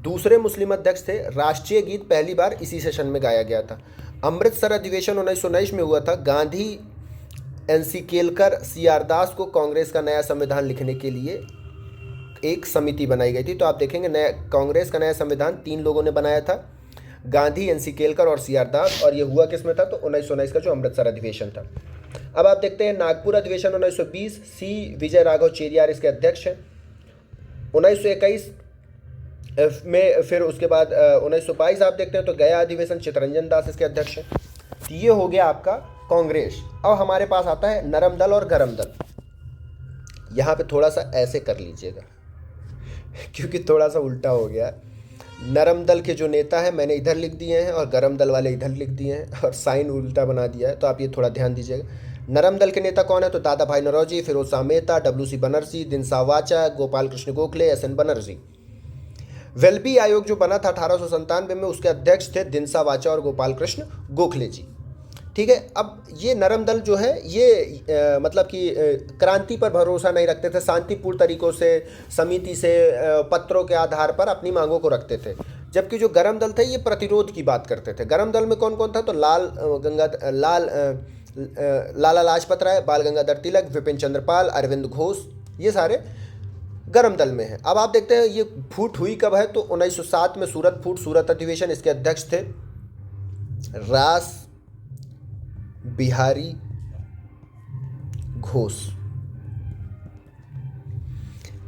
दूसरे मुस्लिम अध्यक्ष थे। राष्ट्रीय गीत पहली बार इसी सेशन में गाया गया था। अमृतसर अधिवेशन 1919 में हुआ था। गांधी, एनसी केलकर, सीआर दास को कांग्रेस का नया संविधान लिखने के लिए एक समिति बनाई गई थी। तो आप देखेंगे नया कांग्रेस का नया संविधान 3 लोगों ने बनाया था, गांधी, एनसी केलकर और सीआर दास। और ये हुआ किस में था? तो 1919 का जो अमृतसर अधिवेशन था। अब आप देखते हैं नागपुर अधिवेशन 1920, सी विजय राघव चेरियार इसके अध्यक्ष हैं। 1921 में फिर उसके बाद 1922 आप देखते हैं तो गया अधिवेशन, चित्तरंजन दास इसके अध्यक्ष हैं। तो ये हो गया आपका कांग्रेस। अब हमारे पास आता है नरम दल और गरम दल। यहाँ पे थोड़ा सा ऐसे कर लीजिएगा क्योंकि थोड़ा सा उल्टा हो गया। नरम दल के जो नेता है मैंने इधर लिख दिए हैं और गरम दल वाले इधर लिख दिए हैं और साइन उल्टा बना दिया है, तो आप ये थोड़ा ध्यान दीजिएगा। नरम दल के नेता कौन है? तो दादा भाई नौरोजी, फिरोज शाह मेहता, डब्ल्यू.सी. बनर्जी, दिनसा वाचा, गोपाल कृष्ण गोखले, एस.एन. बनर्जी। वेल्बी आयोग जो बना था 1897 में, उसके अध्यक्ष थे दिनसा वाचा और गोपाल कृष्ण गोखले जी। ठीक है, अब ये नरम दल जो है ये मतलब कि क्रांति पर भरोसा नहीं रखते थे, शांतिपूर्ण तरीकों से, समिति से, पत्रों के आधार पर अपनी मांगों को रखते थे। जबकि जो गरम दल थे ये प्रतिरोध की बात करते थे। गरम दल में कौन कौन था? तो लाला लाजपत राय, बाल गंगाधर तिलक, विपिन चंद्र पाल, अरविंद घोष, ये सारे गरम दल में हैं। अब आप देखते हैं ये फूट हुई कब है? तो 1907 में सूरत फूट, सूरत अधिवेशन। इसके अध्यक्ष थे रास बिहारी घोष।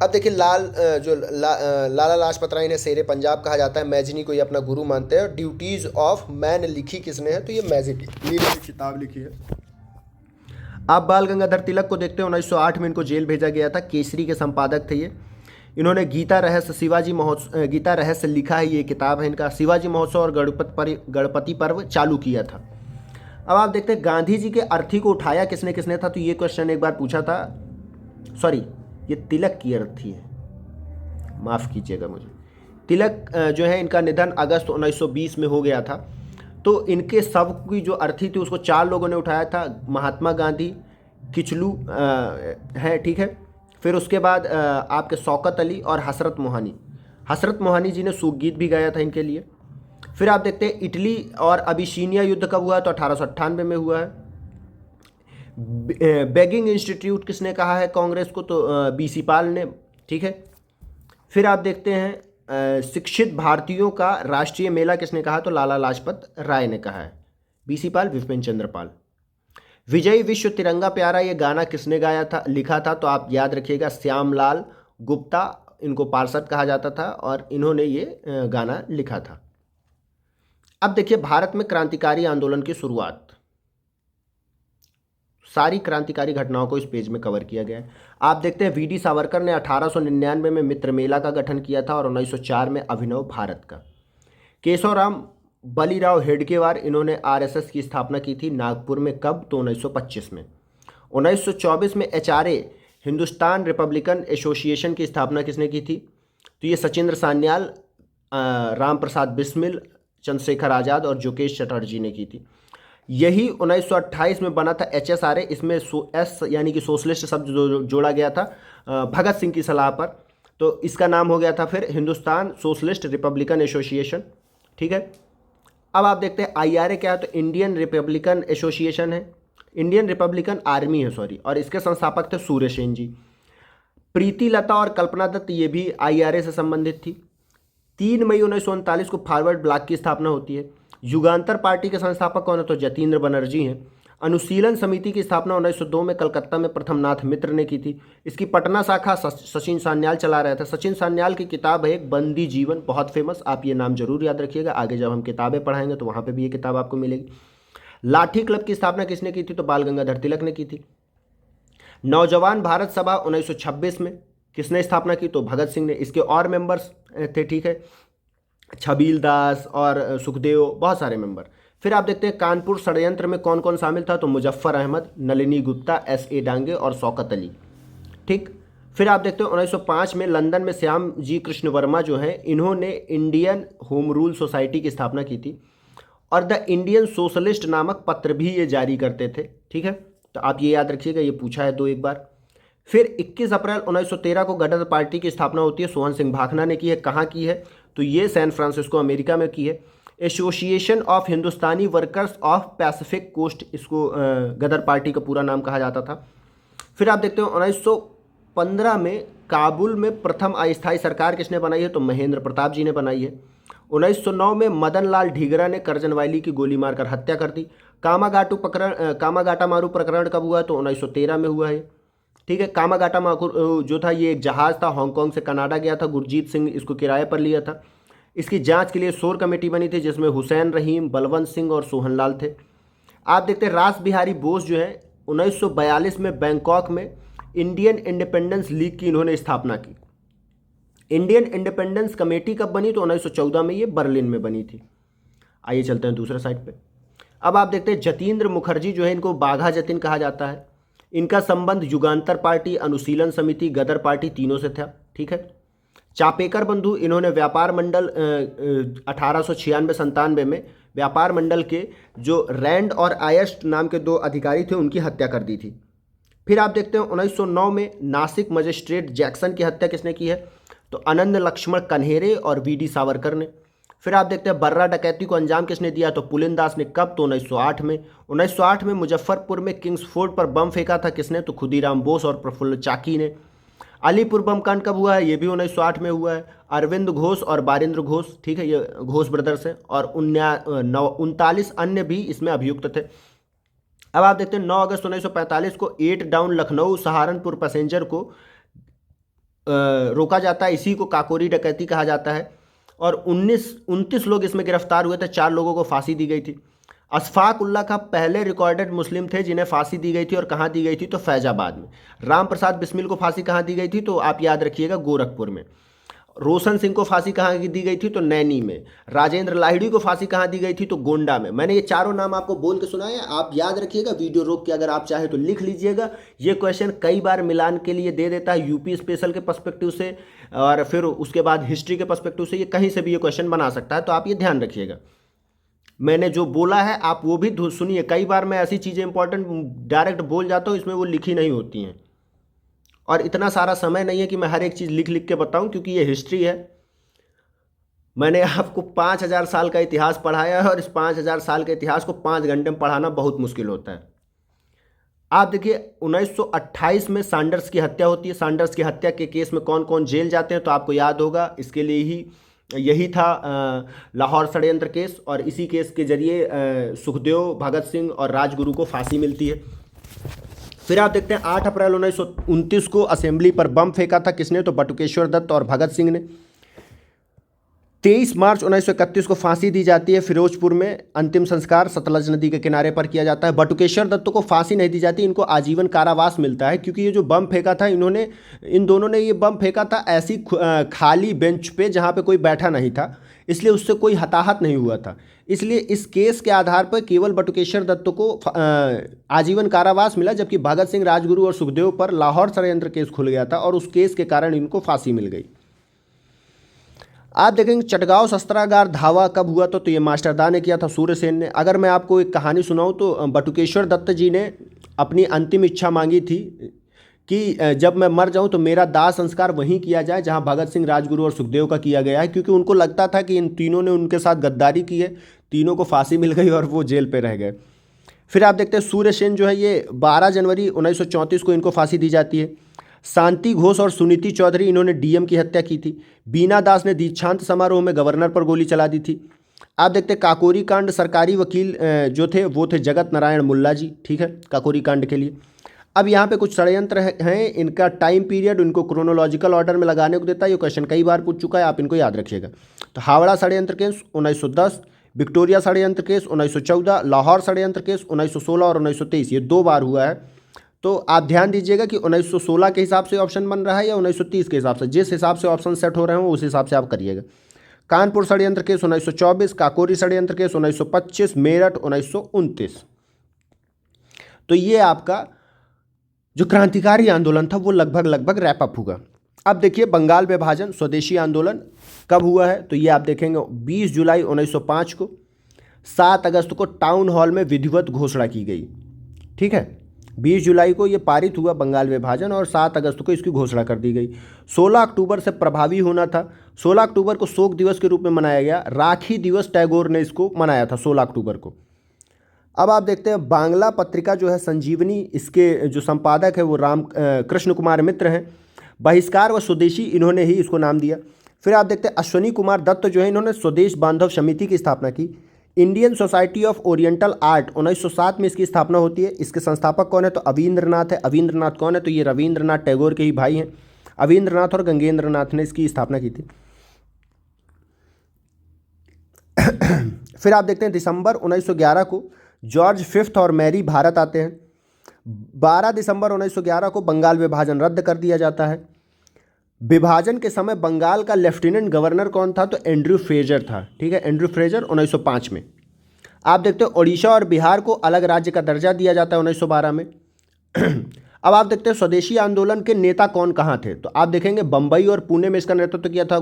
अब देखिए लाला लाजपत राय ने शेरे पंजाब कहा जाता है। मैजनी को ये अपना गुरु मानते हैं। ड्यूटीज ऑफ मैन लिखी किसने है? तो ये मैजनी ने किताब लिखी है। आप बाल गंगाधर तिलक को देखते हैं, 1908 में इनको जेल भेजा गया था। केसरी के संपादक थे ये। इन्होंने गीता रहस्य लिखा है, ये किताब है इनका। शिवाजी महोत्सव और गणपति पर्व चालू किया था। अब आप देखते हैं गांधी जी के अर्थी को उठाया किसने किसने था? तो ये क्वेश्चन एक बार पूछा था, सॉरी ये तिलक की अर्थी है, माफ़ कीजिएगा मुझे। तिलक जो है इनका निधन अगस्त 1920 में हो गया था। तो इनके शव की जो अर्थी थी उसको 4 लोगों ने उठाया था। महात्मा गांधी, किचलू है, ठीक है। फिर उसके बाद आपके शौकत अली और हसरत मोहानी। हसरत मोहानी जी ने सूख गीत भी गाया था इनके लिए। फिर आप देखते हैं इटली और अबिसीनिया युद्ध कब हुआ है? तो 1898 में हुआ है। बेगिंग इंस्टीट्यूट किसने कहा है कांग्रेस को? तो बीसी पाल ने, ठीक है। फिर आप देखते हैं शिक्षित भारतीयों का राष्ट्रीय मेला किसने कहा? तो लाला लाजपत राय ने कहा है। बीसी पाल, विपिन चंद्र पाल। विजय विश्व तिरंगा प्यारा, ये गाना किसने गाया था, लिखा था? तो आप याद रखिएगा श्यामलाल गुप्ता, इनको पार्षद कहा जाता था और इन्होंने ये गाना लिखा था। अब देखिए भारत में क्रांतिकारी आंदोलन की शुरुआत, सारी क्रांतिकारी घटनाओं को इस पेज में कवर किया गया है। आप देखते हैं वीडी सावरकर ने 1899 में मित्र मेला का गठन किया था और 1904 में अभिनव भारत का। केशवराम बलीराव हेडगेवार, इन्होंने आरएसएस की स्थापना की थी नागपुर में। कब? तो 1925 में। 1924 में एचआरए, हिंदुस्तान रिपब्लिकन एसोसिएशन की स्थापना किसने की थी? तो ये सचिंद्र सान्याल, राम प्रसाद बिस्मिल, चंद्रशेखर आज़ाद और जोगेश चटर्जी ने की थी। यही 1928 में बना था एचएसआरए। इसमें एस यानी कि सोशलिस्ट शब्द जोड़ा गया था भगत सिंह की सलाह पर, तो इसका नाम हो गया था फिर हिंदुस्तान सोशलिस्ट रिपब्लिकन एसोसिएशन, ठीक है। अब आप देखते हैं आईआरए क्या है? तो इंडियन रिपब्लिकन एसोसिएशन है, इंडियन रिपब्लिकन आर्मी है सॉरी, और इसके संस्थापक थे सूर्य सेन जी। प्रीति लता और कल्पना दत्त ये भी आईआरए से संबंधित थी। 3 मई 1939 को फॉरवर्ड ब्लॉक की स्थापना होती है। युगांतर पार्टी के संस्थापक कौन है? तो जतीन्द्र बनर्जी हैं। अनुशीलन समिति की स्थापना 1902 में कलकत्ता में प्रथमनाथ मित्र ने की थी। इसकी पटना शाखा सचिन सान्याल चला रहे थे। सचिन सान्याल की किताब है एक बंदी जीवन, बहुत फेमस, आप ये नाम जरूर याद रखिएगा। आगे जब हम किताबें पढ़ाएंगे तो वहाँ पे भी ये किताब आपको मिलेगी। लाठी क्लब की स्थापना किसने की थी? तो बाल गंगाधर तिलक ने की थी। नौजवान भारत सभा 1926 में किसने स्थापना की? तो भगत सिंह ने। इसके और मेंबर्स थे, ठीक है, छबील दास और सुखदेव, बहुत सारे मेंबर। फिर आप देखते हैं कानपुर षड्यंत्र में कौन कौन शामिल था? तो मुजफ्फर अहमद, नलिनी गुप्ता, एस.ए. डांगे और शौकत अली। ठीक। फिर आप देखते हो 1905 में लंदन में श्याम जी कृष्ण वर्मा जो हैं, इन्होंने इंडियन होम रूल सोसाइटी की स्थापना की थी और द इंडियन सोशलिस्ट नामक पत्र भी ये जारी करते थे। ठीक है, तो आप ये याद रखिएगा, ये पूछा है 1 बार। फिर 21 अप्रैल 1913 को गदर पार्टी की स्थापना होती है, सोहन सिंह भाखना ने की है। कहाँ की है? तो ये सैन फ्रांसिस्को अमेरिका में की है। Association of Hindustani workers of Pacific Coast, इसको गदर पार्टी का पूरा नाम कहा जाता था। फिर आप देखते हो 1915 में काबुल में प्रथम अस्थायी सरकार किसने बनाई है? तो महेंद्र प्रताप जी ने बनाई है। 1909 में मदन लाल ढीगरा ने करजन वायली की गोली मारकर हत्या कर दी। कामागाटा मारू प्रकरण कब हुआ? तो 1913 में हुआ है। ठीक है, कामागाटा मारू जो था ये एक जहाज़ था, हांगकांग से कनाडा गया था, गुरजीत सिंह इसको किराए पर लिया था। इसकी जांच के लिए शोर कमेटी बनी थी जिसमें हुसैन रहीम, बलवंत सिंह और सोहनलाल थे। आप देखते हैं रास बिहारी बोस जो है 1942 में बैंकॉक में इंडियन इंडिपेंडेंस लीग की इन्होंने स्थापना की। इंडियन इंडिपेंडेंस कमेटी कब बनी? तो 1914 में ये बर्लिन में बनी थी। आइए चलते हैं दूसरे साइड पे। अब आप देखते हैं जतीन्द्र मुखर्जी जो है, इनको बाघा जतिन कहा जाता है। इनका संबंध युगांतर पार्टी, अनुशीलन समिति, गदर पार्टी तीनों से था। ठीक है। चापेकर बंधु, इन्होंने व्यापार मंडल 1896-97 में व्यापार मंडल के जो रैंड और आयस्ट नाम के 2 अधिकारी थे उनकी हत्या कर दी थी। फिर आप देखते हैं 1909 में नासिक मजिस्ट्रेट जैक्सन की हत्या किसने की है? तो आनंद लक्ष्मण कन्हेरे और वीडी सावरकर ने। फिर आप देखते हैं बर्रा डकैती को अंजाम किसने दिया? तो पुलिन दास ने। कब? तो 1908 में। 1908 में मुजफ्फरपुर में किंग्स फोर्ट पर बम फेंका था किसने? तो खुदीराम बोस और प्रफुल्ल चाकी ने। अलीपुर बम कांड कब हुआ है? ये भी 1908 में हुआ है। अरविंद घोष और बारिंद्र घोष, ठीक है, ये घोष ब्रदर्स हैं, और 39 अन्य भी इसमें अभियुक्त थे। अब आप देखते हैं 9 अगस्त 1945 को 8 डाउन लखनऊ सहारनपुर पैसेंजर को रोका जाता है। इसी को काकोरी डकैती कहा जाता है और 29 लोग इसमें गिरफ्तार हुए थे। 4 लोगों को फांसी दी गई थी। अशफाक उल्ला खां पहले रिकॉर्डेड मुस्लिम थे जिन्हें फांसी दी गई थी, और कहाँ दी गई थी? तो फैजाबाद में। राम प्रसाद बिस्मिल को फांसी कहाँ दी गई थी? तो आप याद रखिएगा, गोरखपुर में। रोशन सिंह को फांसी कहाँ दी गई थी? तो नैनी में। राजेंद्र लाहिड़ी को फांसी कहाँ दी गई थी? तो गोंडा में। मैंने ये चारों नाम आपको बोल के सुनाए, आप याद रखिएगा। वीडियो रोक के अगर आप चाहे तो लिख लीजिएगा। ये क्वेश्चन कई बार मिलान के लिए दे देता है, यूपी स्पेशल के पर्सपेक्टिव से और फिर उसके बाद हिस्ट्री के पर्सपेक्टिव से, ये कहीं से भी ये क्वेश्चन बना सकता है, तो आप ये ध्यान रखिएगा। मैंने जो बोला है आप वो भी सुनिए। कई बार मैं ऐसी चीज़ें इंपॉर्टेंट डायरेक्ट बोल जाता हूँ, इसमें वो लिखी नहीं होती हैं, और इतना सारा समय नहीं है कि मैं हर एक चीज़ लिख लिख के बताऊं, क्योंकि ये हिस्ट्री है। मैंने आपको 5000 साल का इतिहास पढ़ाया है और इस 5000 साल के इतिहास को 5 घंटे में पढ़ाना बहुत मुश्किल होता है। आप देखिए 1928 में सैंडर्स की हत्या होती है। सैंडर्स की हत्या के केस में कौन कौन जेल जाते हैं? तो आपको याद होगा, इसके लिए ही यही था लाहौर षड्यंत्र केस, और इसी केस के जरिए सुखदेव, भगत सिंह और राजगुरु को फांसी मिलती है। फिर आप देखते हैं 8 अप्रैल 1929 को असेंबली पर बम फेंका था किसने? तो बटुकेश्वर दत्त और भगत सिंह ने। 23 मार्च 1931 को फांसी दी जाती है फिरोजपुर में। अंतिम संस्कार सतलज नदी के किनारे पर किया जाता है। बटुकेश्वर दत्त को फांसी नहीं दी जाती, इनको आजीवन कारावास मिलता है, क्योंकि ये जो बम फेंका था इन दोनों ने ये बम फेंका था ऐसी खाली बेंच पे जहाँ पे कोई बैठा नहीं था, इसलिए उससे कोई हताहत नहीं हुआ था। इसलिए इस केस के आधार पर केवल बटुकेश्वर दत्त को आजीवन कारावास मिला, जबकि भगत सिंह, राजगुरु और सुखदेव पर लाहौर षड्यंत्र केस खुल गया था और उस केस के कारण इनको फांसी मिल गई। आप देखेंगे चटगांव शस्त्रागार धावा कब हुआ था? तो ये मास्टरदा ने किया था, सूर्यसेन ने। अगर मैं आपको एक कहानी सुनाऊं तो बटुकेश्वर दत्त जी ने अपनी अंतिम इच्छा मांगी थी कि जब मैं मर जाऊं तो मेरा दाह संस्कार वहीं किया जाए जहां भगत सिंह, राजगुरु और सुखदेव का किया गया है, क्योंकि उनको लगता था कि इन तीनों ने उनके साथ गद्दारी की है। तीनों को फांसी मिल गई और वो जेल पे रह गए। फिर आप देखते हैं सूर्यसेन जो है ये 12 जनवरी 1934 को इनको फांसी दी जाती है। शांति घोष और सुनीति चौधरी, इन्होंने डीएम की हत्या की थी। बीना दास ने दीक्षांत समारोह में गवर्नर पर गोली चला दी थी। आप देखते हैं काकोरी कांड, सरकारी वकील जो थे वो थे जगत नारायण मुल्ला जी, ठीक है, काकोरी कांड के लिए। अब यहाँ पे कुछ षड्यंत्र हैं, इनका टाइम पीरियड इनको क्रोनोलॉजिकल ऑर्डर में लगाने को देता है। ये क्वेश्चन कई बार पूछ चुका है, आप इनको याद रखिएगा। तो हावड़ा षड्यंत्र केस 1910, विक्टोरिया षड्यंत्र केस 1914, लाहौर षड्यंत्र केस 1916 और 1923, ये 2 बार हुआ है। तो आप ध्यान दीजिएगा कि 1916 के हिसाब से ऑप्शन बन रहा है या 1930 के हिसाब से, जिस हिसाब से ऑप्शन सेट हो रहे हो उस हिसाब से आप करिएगा। कानपुर षड्यंत्र केस 1924, काकोरी षड्यंत्र केस 1925, मेरठ 1929। तो ये आपका जो क्रांतिकारी आंदोलन था वो लगभग लगभग रैप अप हुआ। अब देखिए बंगाल विभाजन, स्वदेशी आंदोलन कब हुआ है, तो ये आप देखेंगे 20 जुलाई 1905 को। 7 अगस्त को टाउन हॉल में विधिवत घोषणा की गई। ठीक है, 20 जुलाई को ये पारित हुआ बंगाल विभाजन और 7 अगस्त को इसकी घोषणा कर दी गई। 16 अक्टूबर से प्रभावी होना था। 16 अक्टूबर को शोक दिवस के रूप में मनाया गया। राखी दिवस टैगोर ने इसको मनाया था 16 अक्टूबर को। अब आप देखते हैं बांग्ला पत्रिका जो है संजीवनी, इसके जो संपादक है वो राम कृष्ण कुमार मित्र हैं। बहिष्कार व स्वदेशी इन्होंने ही इसको नाम दिया। फिर आप देखते हैं अश्वनी कुमार दत्त जो है, इन्होंने स्वदेश बांधव समिति की स्थापना की। Indian society of oriental art 1907 में इसकी स्थापना होती है। इसके संस्थापक कौन है, तो अवींद्रनाथ है। अवींद्रनाथ कौन है, तो ये रविंद्रनाथ टैगोर के ही भाई हैं। अवींद्रनाथ और गंगेंद्रनाथ ने इसकी स्थापना की थी। फिर आप देखते हैं दिसंबर 1911 को जॉर्ज फिफ्थ और मैरी भारत आते हैं। 12 दिसंबर 1911 को बंगाल विभाजन रद्द कर दिया जाता है। विभाजन के समय बंगाल का लेफ्टिनेंट गवर्नर कौन था, तो एंड्रयू फ्रेजर था। ठीक है, एंड्रयू फ्रेजर 1905 में। आप देखते हो उड़ीसा और बिहार को अलग राज्य का दर्जा दिया जाता है 1912 में। अब आप देखते हैं स्वदेशी आंदोलन के नेता कौन कहाँ थे, तो आप देखेंगे बम्बई और पुणे में इसका नेतृत्व किया था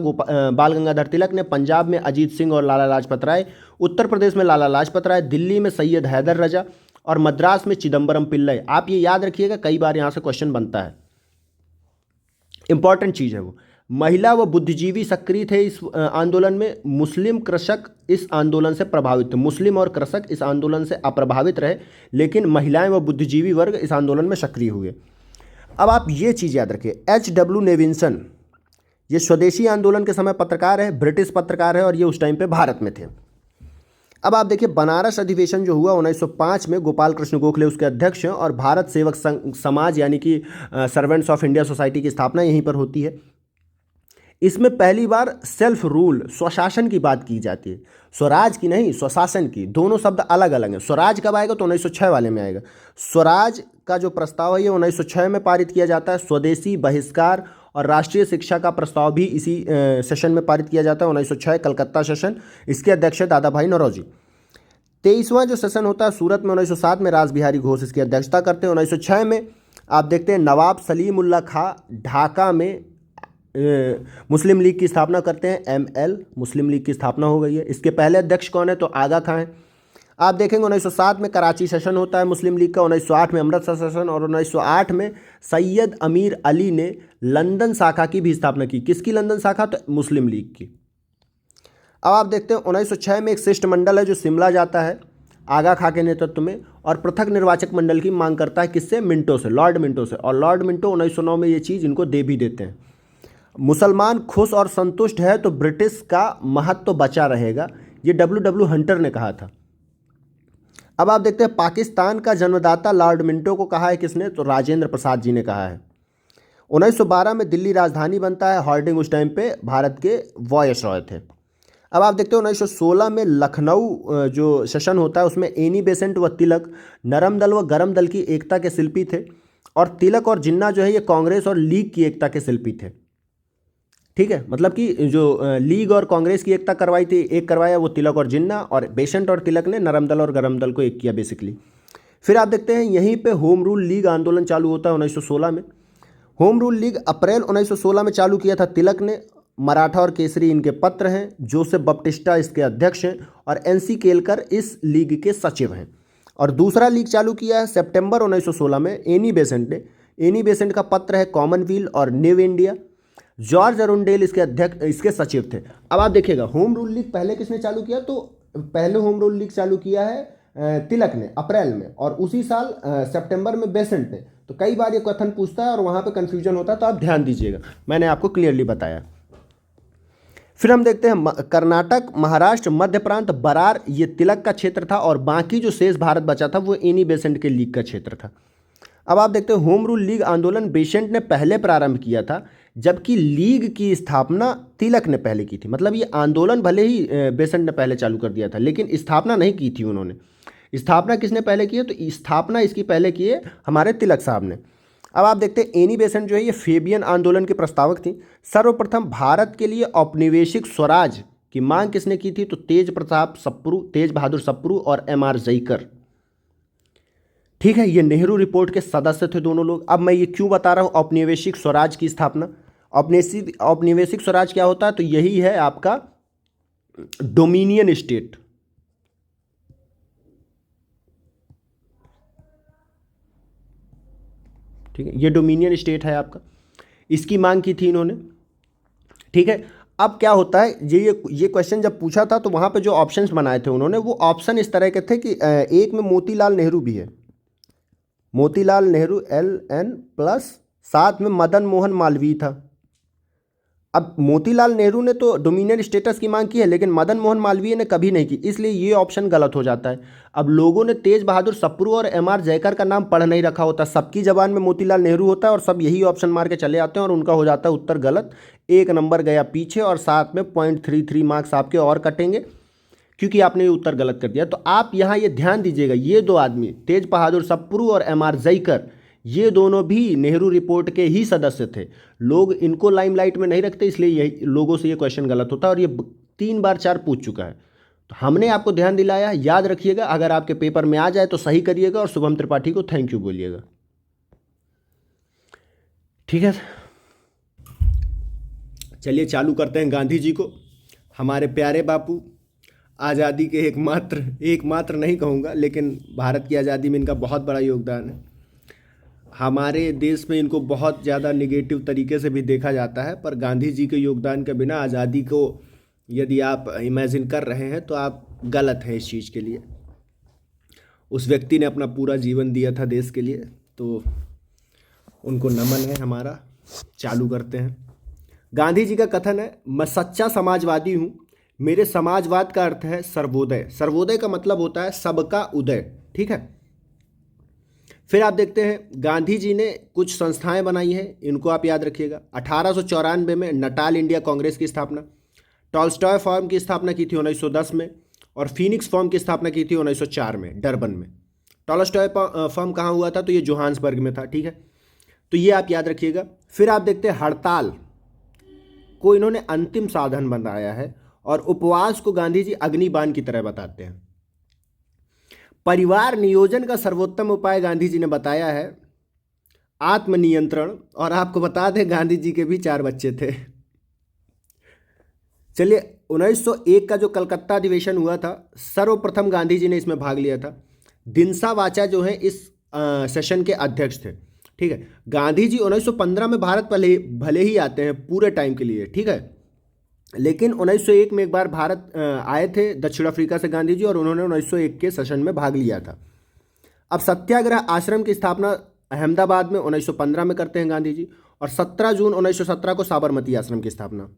बाल गंगाधर तिलक ने। पंजाब में अजीत सिंह और लाला लाजपत राय। उत्तर प्रदेश में लाला लाजपत राय। दिल्ली में सैयद हैदर रजा और मद्रास में चिदम्बरम पिल्लई। आप ये याद रखिएगा, कई बार यहाँ से क्वेश्चन बनता है, इंपॉर्टेंट चीज़ है वो। महिला व बुद्धिजीवी सक्रिय थे इस आंदोलन में। मुस्लिम कृषक इस आंदोलन से प्रभावित थे। मुस्लिम और कृषक इस आंदोलन से अप्रभावित रहे, लेकिन महिलाएं व बुद्धिजीवी वर्ग इस आंदोलन में सक्रिय हुए। अब आप ये चीज़ याद रखिए, H.W. नेविन्सन ये स्वदेशी आंदोलन के समय पत्रकार है, ब्रिटिश पत्रकार है और ये उस टाइम पे भारत में थे। अब आप देखिए बनारस अधिवेशन जो हुआ 1905 में, गोपाल कृष्ण गोखले उसके अध्यक्ष हैं और भारत सेवक समाज यानी कि सर्वेंट्स ऑफ इंडिया सोसाइटी की स्थापना यहीं पर होती है। इसमें पहली बार सेल्फ रूल, स्वशासन की बात की जाती है। स्वराज की नहीं, स्वशासन की। दोनों शब्द अलग अलग हैं। स्वराज कब आएगा, तो 1906 वाले में आएगा। स्वराज का जो प्रस्ताव है ये 1906 में पारित किया जाता है। स्वदेशी, बहिष्कार और राष्ट्रीय शिक्षा का प्रस्ताव भी इसी सेशन में पारित किया जाता है, 1906 कलकत्ता सेशन। इसके अध्यक्ष है दादा भाई नौरोजी। 23वां जो सेशन होता है सूरत में 1907 में, रास बिहारी घोष इसकी अध्यक्षता करते हैं। 1906 में आप देखते हैं नवाब सलीम उल्ला खां ढाका में मुस्लिम लीग की स्थापना करते हैं। ML मुस्लिम लीग की स्थापना हो गई है। इसके पहले अध्यक्ष कौन है, तो आगा खां हैं। आप देखेंगे 1907 में कराची सेशन होता है मुस्लिम लीग का। 1908 में अमृतसर सेशन और 1908 में सैयद अमीर अली ने लंदन शाखा की भी स्थापना की। किसकी लंदन शाखा, तो मुस्लिम लीग की। अब आप देखते हैं 1906 में एक शिष्टमंडल है जो शिमला जाता है आगा खां के नेतृत्व में और पृथक निर्वाचक मंडल की मांग करता है। किससे, मिंटो से, लॉर्ड मिंटो से। और लॉर्ड मिंटो 1909 में ये चीज़ इनको दे भी देते हैं। मुसलमान खुश और संतुष्ट है तो ब्रिटिश का महत्व तो बचा रहेगा, ये W.W. हंटर ने कहा था। अब आप देखते हैं पाकिस्तान का जन्मदाता लॉर्ड मिंटो को कहा है किसने, तो राजेंद्र प्रसाद जी ने कहा है। 1912 में दिल्ली राजधानी बनता है। हॉर्डिंग उस टाइम पे भारत के वॉयसरॉय थे। अब आप देखते हो 1916 में लखनऊ जो सेशन होता है उसमें एनी बेसेंट व तिलक नरम दल व गरम दल की एकता के शिल्पी थे और तिलक और जिन्ना जो है ये कांग्रेस और लीग की एकता के शिल्पी थे। ठीक है, मतलब कि जो लीग और कांग्रेस की एकता करवाई थी, एक करवाया वो तिलक और जिन्ना, और बेसेंट और तिलक ने नरम दल और गरम दल को एक किया बेसिकली। फिर आप देखते हैं यहीं पे होम रूल लीग आंदोलन चालू होता है 1916 में। होम रूल लीग अप्रैल 1916 में चालू किया था तिलक ने। मराठा और केसरी इनके पत्र हैं। जोसेफ बप्टिस्टा इसके अध्यक्ष हैं और NC केलकर इस लीग के सचिव हैं। और दूसरा लीग चालू किया है सितंबर 1916 में एनी बेसेंट ने। एनी बेसेंट का पत्र है कॉमनवेल्थ और न्यू इंडिया। जॉर्ज अरुंडेल इसके अध्यक्ष, इसके सचिव थे। अब आप देखिएगा होम रूल लीग पहले किसने चालू किया, तो पहले होम रूल लीग चालू किया है तिलक ने अप्रैल में और उसी साल सितंबर में बेसेंट ने। तो कई बार ये कथन पूछता है और वहाँ पे कंफ्यूजन होता है, तो आप ध्यान दीजिएगा, मैंने आपको क्लियरली बताया। फिर हम देखते हैं कर्नाटक, महाराष्ट्र, मध्य प्रांत, बरार ये तिलक का क्षेत्र था और बाकी जो शेष भारत बचा था वो एनी बेसेंट के लीग का क्षेत्र था। अब आप देखते हैं होम रूल लीग आंदोलन बेसेंट ने पहले प्रारंभ किया था, जबकि लीग की स्थापना तिलक ने पहले की थी। मतलब ये आंदोलन भले ही बेसेंट ने पहले चालू कर दिया था, लेकिन स्थापना नहीं की थी उन्होंने। स्थापना किसने पहले की है, तो स्थापना इसकी पहले की है हमारे तिलक साहब ने। अब आप देखते हैं एनी बेसेंट जो है ये फेबियन आंदोलन की प्रस्तावक थी। सर्वप्रथम भारत के लिए औपनिवेशिक स्वराज की मांग किसने की थी, तो तेज बहादुर सप्रू और MR जयकर। ठीक है, ये नेहरू रिपोर्ट के सदस्य थे दोनों लोग। अब मैं ये क्यों बता रहा हूँ औपनिवेशिक स्वराज की स्थापना। औपनिवेशिक स्वराज क्या होता है, तो यही है आपका डोमिनियन स्टेट। ठीक है, ये डोमिनियन स्टेट है आपका, इसकी मांग की थी इन्होंने। ठीक है, अब क्या होता है, ये क्वेश्चन जब पूछा था तो वहाँ पे जो ऑप्शंस बनाए थे उन्होंने, वो ऑप्शन इस तरह के थे कि एक में मोतीलाल नेहरू भी है, मोतीलाल नेहरू LN प्लस साथ में मदन मोहन मालवीय था। अब मोतीलाल नेहरू ने तो डोमिनियन स्टेटस की मांग की है, लेकिन मदन मोहन मालवीय ने कभी नहीं की, इसलिए ये ऑप्शन गलत हो जाता है। अब लोगों ने तेज बहादुर सप्रू और MR जयकर का नाम पढ़ नहीं रखा होता, सबकी जबान में मोतीलाल नेहरू होता है और सब यही ऑप्शन मार के चले आते हैं और उनका हो जाता है उत्तर गलत। 1 नंबर गया पीछे और साथ में 0.33 मार्क्स आपके और कटेंगे, क्योंकि आपने ये उत्तर गलत कर दिया। तो आप यहाँ ये ध्यान दीजिएगा, ये दो आदमी तेज बहादुर सप्रू और MR जयकर, ये दोनों भी नेहरू रिपोर्ट के ही सदस्य थे। लोग इनको लाइमलाइट में नहीं रखते, इसलिए यही लोगों से ये क्वेश्चन गलत होता है और ये 3 बार 4 पूछ चुका है। तो हमने आपको ध्यान दिलाया, याद रखिएगा, अगर आपके पेपर में आ जाए तो सही करिएगा और शुभम त्रिपाठी को थैंक यू बोलिएगा। ठीक है, चलिए चालू करते हैं गांधी जी को, हमारे प्यारे बापू, आज़ादी के एकमात्र नहीं कहूँगा, लेकिन भारत की आज़ादी में इनका बहुत बड़ा योगदान है। हमारे देश में इनको बहुत ज़्यादा निगेटिव तरीके से भी देखा जाता है, पर गांधी जी के योगदान के बिना आज़ादी को यदि आप इमेजिन कर रहे हैं तो आप गलत हैं इस चीज़ के लिए। उस व्यक्ति ने अपना पूरा जीवन दिया था देश के लिए, तो उनको नमन है हमारा। चालू करते हैं। गांधी जी का कथन है, मैं सच्चा समाजवादी हूँ, मेरे समाजवाद का अर्थ है सर्वोदय। सर्वोदय का मतलब होता है सबका उदय। ठीक है, फिर आप देखते हैं गांधी जी ने कुछ संस्थाएं बनाई हैं, इनको आप याद रखिएगा। 1894 में नटाल इंडिया कांग्रेस की स्थापना, टॉल्स्टॉय फॉर्म की स्थापना की थी 1910 में, और फीनिक्स फॉर्म की स्थापना की थी 1904 में डरबन में। टॉल्स्टॉय फॉर्म कहाँ हुआ था, तो ये जोहान्सबर्ग में था। ठीक है, तो ये आप याद रखिएगा। फिर आप देखते हैं हड़ताल को इन्होंने अंतिम साधन बनाया है, और उपवास को गांधी जी अग्निबाण की तरह बताते हैं। परिवार नियोजन का सर्वोत्तम उपाय गांधी जी ने बताया है आत्मनियंत्रण, और आपको बता दें गांधी जी के भी 4 बच्चे थे। चलिए, 1901 का जो कलकत्ता अधिवेशन हुआ था, सर्वप्रथम गांधी जी ने इसमें भाग लिया था। दिनसा वाचा जो है इस सेशन के अध्यक्ष थे। ठीक है, गांधी जी 1915 में भारत भले ही आते हैं पूरे टाइम के लिए, ठीक है, लेकिन 1901 में एक बार भारत आए थे दक्षिण अफ्रीका से गांधी जी, और उन्होंने 1901 के सेशन में भाग लिया था। अब सत्याग्रह आश्रम की स्थापना अहमदाबाद में 1915 में करते हैं गांधी जी, और 17 जून 1917 को साबरमती आश्रम की स्थापना।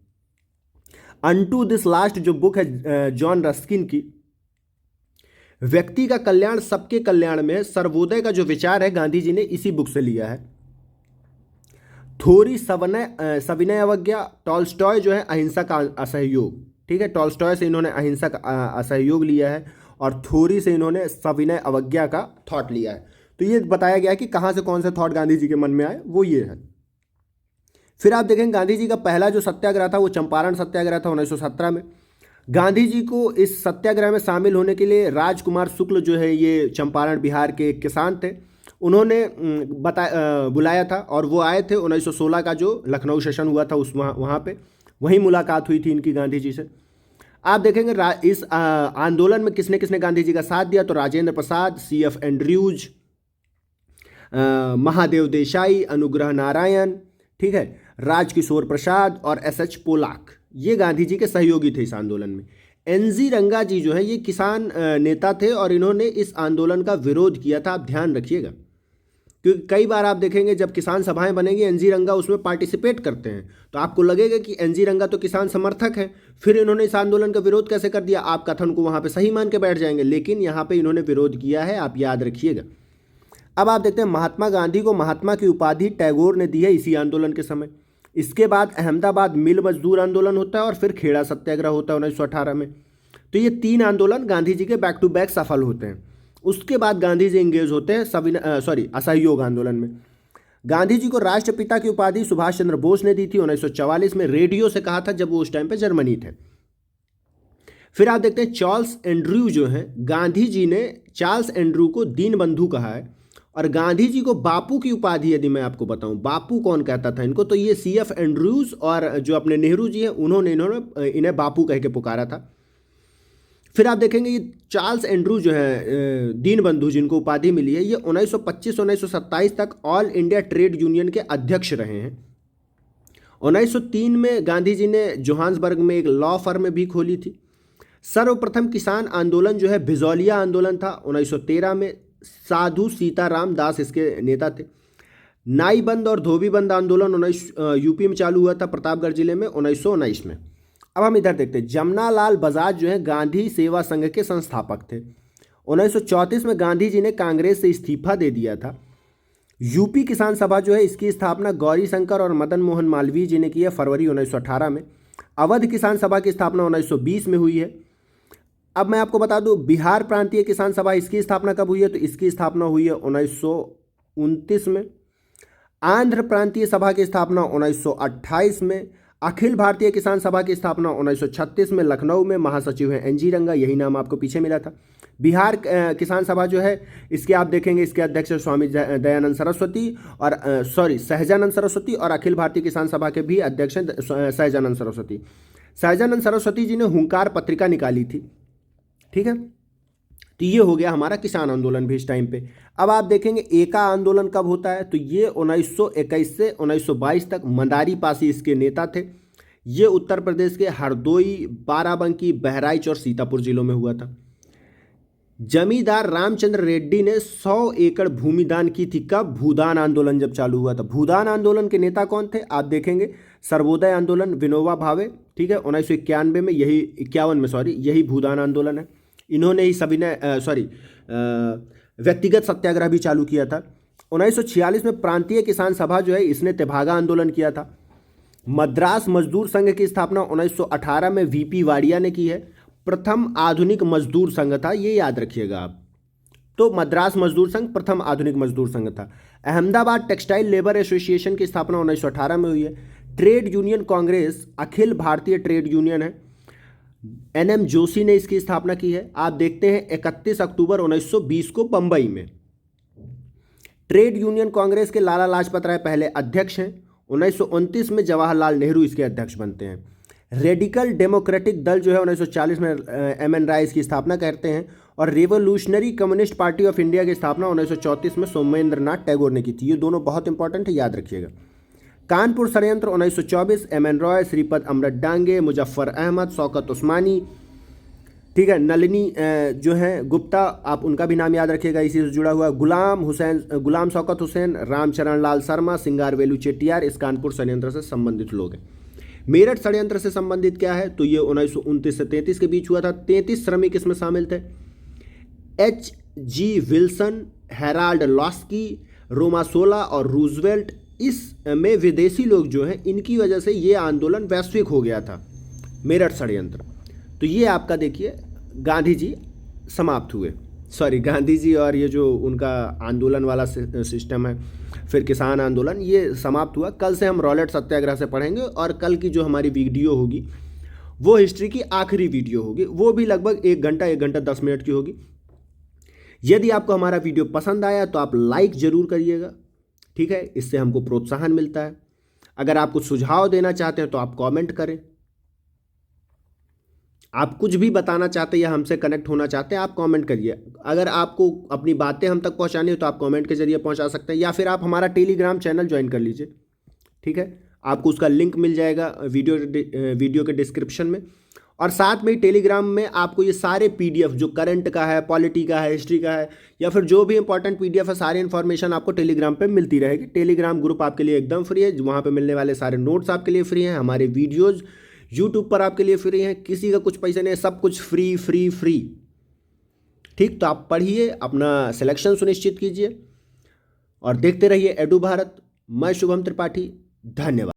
अनटू दिस लास्ट जो बुक है जॉन रस्किन की, व्यक्ति का कल्याण सबके कल्याण में, सर्वोदय का जो विचार है गांधी जी ने इसी बुक से लिया है। थोरी सविनय अवज्ञा, टॉल्स्टॉय जो है अहिंसा का असहयोग। ठीक है, टॉल्स्टॉय से इन्होंने अहिंसा का असहयोग लिया है, और थोरी से इन्होंने सविनय अवज्ञा का थॉट लिया है। तो ये बताया गया कि कहाँ से कौन से थॉट गांधी जी के मन में आए, वो ये है। फिर आप देखेंगे गांधी जी का पहला जो सत्याग्रह था वो चंपारण सत्याग्रह था 1917 में। गांधी जी को इस सत्याग्रह में शामिल होने के लिए राजकुमार शुक्ल जो है, ये चंपारण बिहार के एक किसान थे, उन्होंने बुलाया था, और वो आए थे। 1916 का जो लखनऊ सेशन हुआ था उस वहाँ पे वहीं मुलाकात हुई थी इनकी गांधी जी से। आप देखेंगे इस आंदोलन में किसने किसने गांधी जी का साथ दिया, तो राजेंद्र प्रसाद, CF एंड्रयूज, महादेव देसाई, अनुग्रह नारायण, ठीक है, राजकिशोर प्रसाद और SH पोलाक, ये गांधी जी के सहयोगी थे इस आंदोलन में। NG रंगा जी जो है ये किसान नेता थे, और इन्होंने इस आंदोलन का विरोध किया था। आप ध्यान रखिएगा, क्योंकि कई बार आप देखेंगे जब किसान सभाएं बनेंगी NG रंगा उसमें पार्टिसिपेट करते हैं, तो आपको लगेगा कि NG रंगा तो किसान समर्थक है, फिर इन्होंने इस आंदोलन का विरोध कैसे कर दिया। आप कथन को वहाँ पे सही मान के बैठ जाएंगे, लेकिन यहाँ पे इन्होंने विरोध किया है, आप याद रखिएगा। अब आप देखते हैं महात्मा गांधी को महात्मा की उपाधि टैगोर ने दी है इसी आंदोलन के समय। इसके बाद अहमदाबाद मिल मजदूर आंदोलन होता है, और फिर खेड़ा सत्याग्रह होता है 1918 में। तो ये 3 आंदोलन गांधी जी के बैक टू बैक सफल होते हैं। उसके बाद गांधी जी इंगेज होते हैं असहयोग आंदोलन में। गांधी जी को राष्ट्रपिता की उपाधि सुभाष चंद्र बोस ने दी थी 1944 में, रेडियो से कहा था जब वो उस टाइम पे जर्मनी थे। फिर आप देखते हैं चार्ल्स एंड्रयू जो है, गांधी जी ने चार्ल्स एंड्रयू को दीनबंधु कहा है, और गांधी जी को बापू की उपाधि यदि मैं आपको बताऊं, बापू कौन कहता था इनको, तो ये CF एंड्रूज और जो अपने नेहरू जी हैं इन्होंने इन्हें बापू कह के पुकारा था। फिर आप देखेंगे ये चार्ल्स एंड्रू जो है दीन बंधु जिनको उपाधि मिली है, ये 1925-1927 तक ऑल इंडिया ट्रेड यूनियन के अध्यक्ष रहे हैं। 1903 में गांधी जी ने जोहान्सबर्ग में एक लॉ फर्म भी खोली थी। सर्वप्रथम किसान आंदोलन जो है भिजौलिया आंदोलन था 1913 में, साधु सीताराम दास इसके नेता थे। नाई बंद और धोबी बंद आंदोलन यूपी में चालू हुआ था प्रतापगढ़ जिले में 1919 में। अब हम इधर देखते हैं, जमनालाल बजाज जो है गांधी सेवा संघ के संस्थापक थे। 1934 में गांधी जी ने कांग्रेस से इस्तीफा दे दिया था। यूपी किसान सभा जो है इसकी स्थापना गौरी शंकर और मदन मोहन मालवीय जी ने की है फरवरी 1918 में। अवध किसान सभा की स्थापना 1920 में हुई है। अब मैं आपको बता दूं, बिहार प्रांतीय किसान सभा इसकी स्थापना कब हुई है, तो इसकी स्थापना हुई है 1929 में। आंध्र प्रांतीय सभा की स्थापना 1928 में। अखिल भारतीय किसान सभा की स्थापना 1936 में लखनऊ में, महासचिव हैं NG रंगा, यही नाम आपको पीछे मिला था। बिहार किसान सभा जो है इसके आप देखेंगे इसके अध्यक्ष स्वामी दयानंद सरस्वती और सहजानंद सरस्वती, और अखिल भारतीय किसान सभा के भी अध्यक्ष हैं सहजानंद सरस्वती। सहजानंद सरस्वती जी ने हुंकार पत्रिका निकाली थी, ठीक है। तो ये हो गया हमारा किसान आंदोलन भी इस टाइम पे। अब आप देखेंगे एका आंदोलन कब होता है, तो ये 1921 से 1922 तक मंदारी पासी इसके नेता थे। ये उत्तर प्रदेश के हरदोई, बाराबंकी, बहराइच और सीतापुर जिलों में हुआ था। जमींदार रामचंद्र रेड्डी ने 100 एकड़ भूमि दान की थी। कब? भूदान आंदोलन जब चालू हुआ था। भूदान आंदोलन के नेता कौन थे आप देखेंगे, सर्वोदय आंदोलन विनोबा भावे, ठीक है। 1991 में यही भूदान आंदोलन है। इन्होंने ही सविनय व्यक्तिगत सत्याग्रह भी चालू किया था। 1946 में प्रांतीय किसान सभा जो है इसने तेभागा आंदोलन किया था। मद्रास मजदूर संघ की स्थापना 1918 में VP वाडिया ने की है। प्रथम आधुनिक मजदूर संघ था, ये याद रखिएगा आप। तो मद्रास मजदूर संघ प्रथम आधुनिक मजदूर संघ था। अहमदाबाद टेक्सटाइल लेबर एसोसिएशन की स्थापना 1918 में हुई है। Trade union Congress Akhil Bharatiya trade union है, NM जोशी ने इसकी स्थापना की है। आप देखते हैं 31 अक्टूबर 1920 को बंबई में। ट्रेड यूनियन कांग्रेस के लाला लाजपत राय पहले अध्यक्ष हैं। 1929 में जवाहरलाल नेहरू इसके अध्यक्ष बनते हैं। रेडिकल डेमोक्रेटिक दल जो है 1940 में MN राय इसकी स्थापना करते हैं। और revolutionary communist party of India की स्थापना 1934 में सोमेंद्र नाथ टैगोर ने की थी। ये दोनों बहुत इंपॉर्टेंट है, याद रखिएगा। कानपुर षड्यंत्र 1924, MN रॉय, श्रीपद अमृत डांगे, मुजफ्फर अहमद, शौकत उस्मानी, ठीक है। नलिनी जो है गुप्ता, आप उनका भी नाम याद रखिएगा, इसी से जुड़ा हुआ। गुलाम शौकत हुसैन, रामचरण लाल शर्मा, सिंगारवेलू चेट्टियार इस कानपुर षड्यंत्र से संबंधित लोग हैं। मेरठ षड्यंत्र से संबंधित क्या है, तो ये 1929 से 33 के बीच हुआ था। 33 श्रमिक इसमें शामिल थे। HG विल्सन, हेराल्ड लॉस्की, रोमासोला और रूजवेल्ट, इसमें विदेशी लोग जो हैं इनकी वजह से ये आंदोलन वैश्विक हो गया था, मेरठ षड्यंत्र। तो ये आपका देखिए गांधी जी समाप्त हुए, गांधी जी और ये जो उनका आंदोलन वाला सिस्टम है, फिर किसान आंदोलन, ये समाप्त हुआ। कल से हम रॉलेट सत्याग्रह से पढ़ेंगे और कल की जो हमारी वीडियो होगी वो हिस्ट्री की आखिरी वीडियो होगी, वो भी लगभग 1 घंटा 10 मिनट की होगी। यदि आपको हमारा वीडियो पसंद आया तो आप लाइक ज़रूर करिएगा, ठीक है, इससे हमको प्रोत्साहन मिलता है। अगर आप कुछ सुझाव देना चाहते हैं तो आप कमेंट करें। आप कुछ भी बताना चाहते हैं या हमसे कनेक्ट होना चाहते हैं आप कमेंट करिए। अगर आपको अपनी बातें हम तक पहुंचानी हो तो आप कमेंट के जरिए पहुंचा सकते हैं, या फिर आप हमारा टेलीग्राम चैनल ज्वाइन कर लीजिए, ठीक है। आपको उसका लिंक मिल जाएगा वीडियो के डिस्क्रिप्शन में। और साथ में टेलीग्राम में आपको ये सारे PDF जो करंट का है, पॉलिटी का है, हिस्ट्री का है, या फिर जो भी इंपॉर्टेंट PDF है, सारी इन्फॉर्मेशन आपको टेलीग्राम पे मिलती रहेगी। टेलीग्राम ग्रुप आपके लिए एकदम फ्री है, वहाँ पे मिलने वाले सारे नोट्स आपके लिए फ्री हैं, हमारे वीडियोज़ यूट्यूब पर आपके लिए फ्री हैं, किसी का कुछ पैसे नहीं है, सब कुछ फ्री फ्री फ्री, ठीक। तो आप पढ़िए, अपना सिलेक्शन सुनिश्चित कीजिए और देखते रहिए एडू भारत। मैं शुभम त्रिपाठी, धन्यवाद।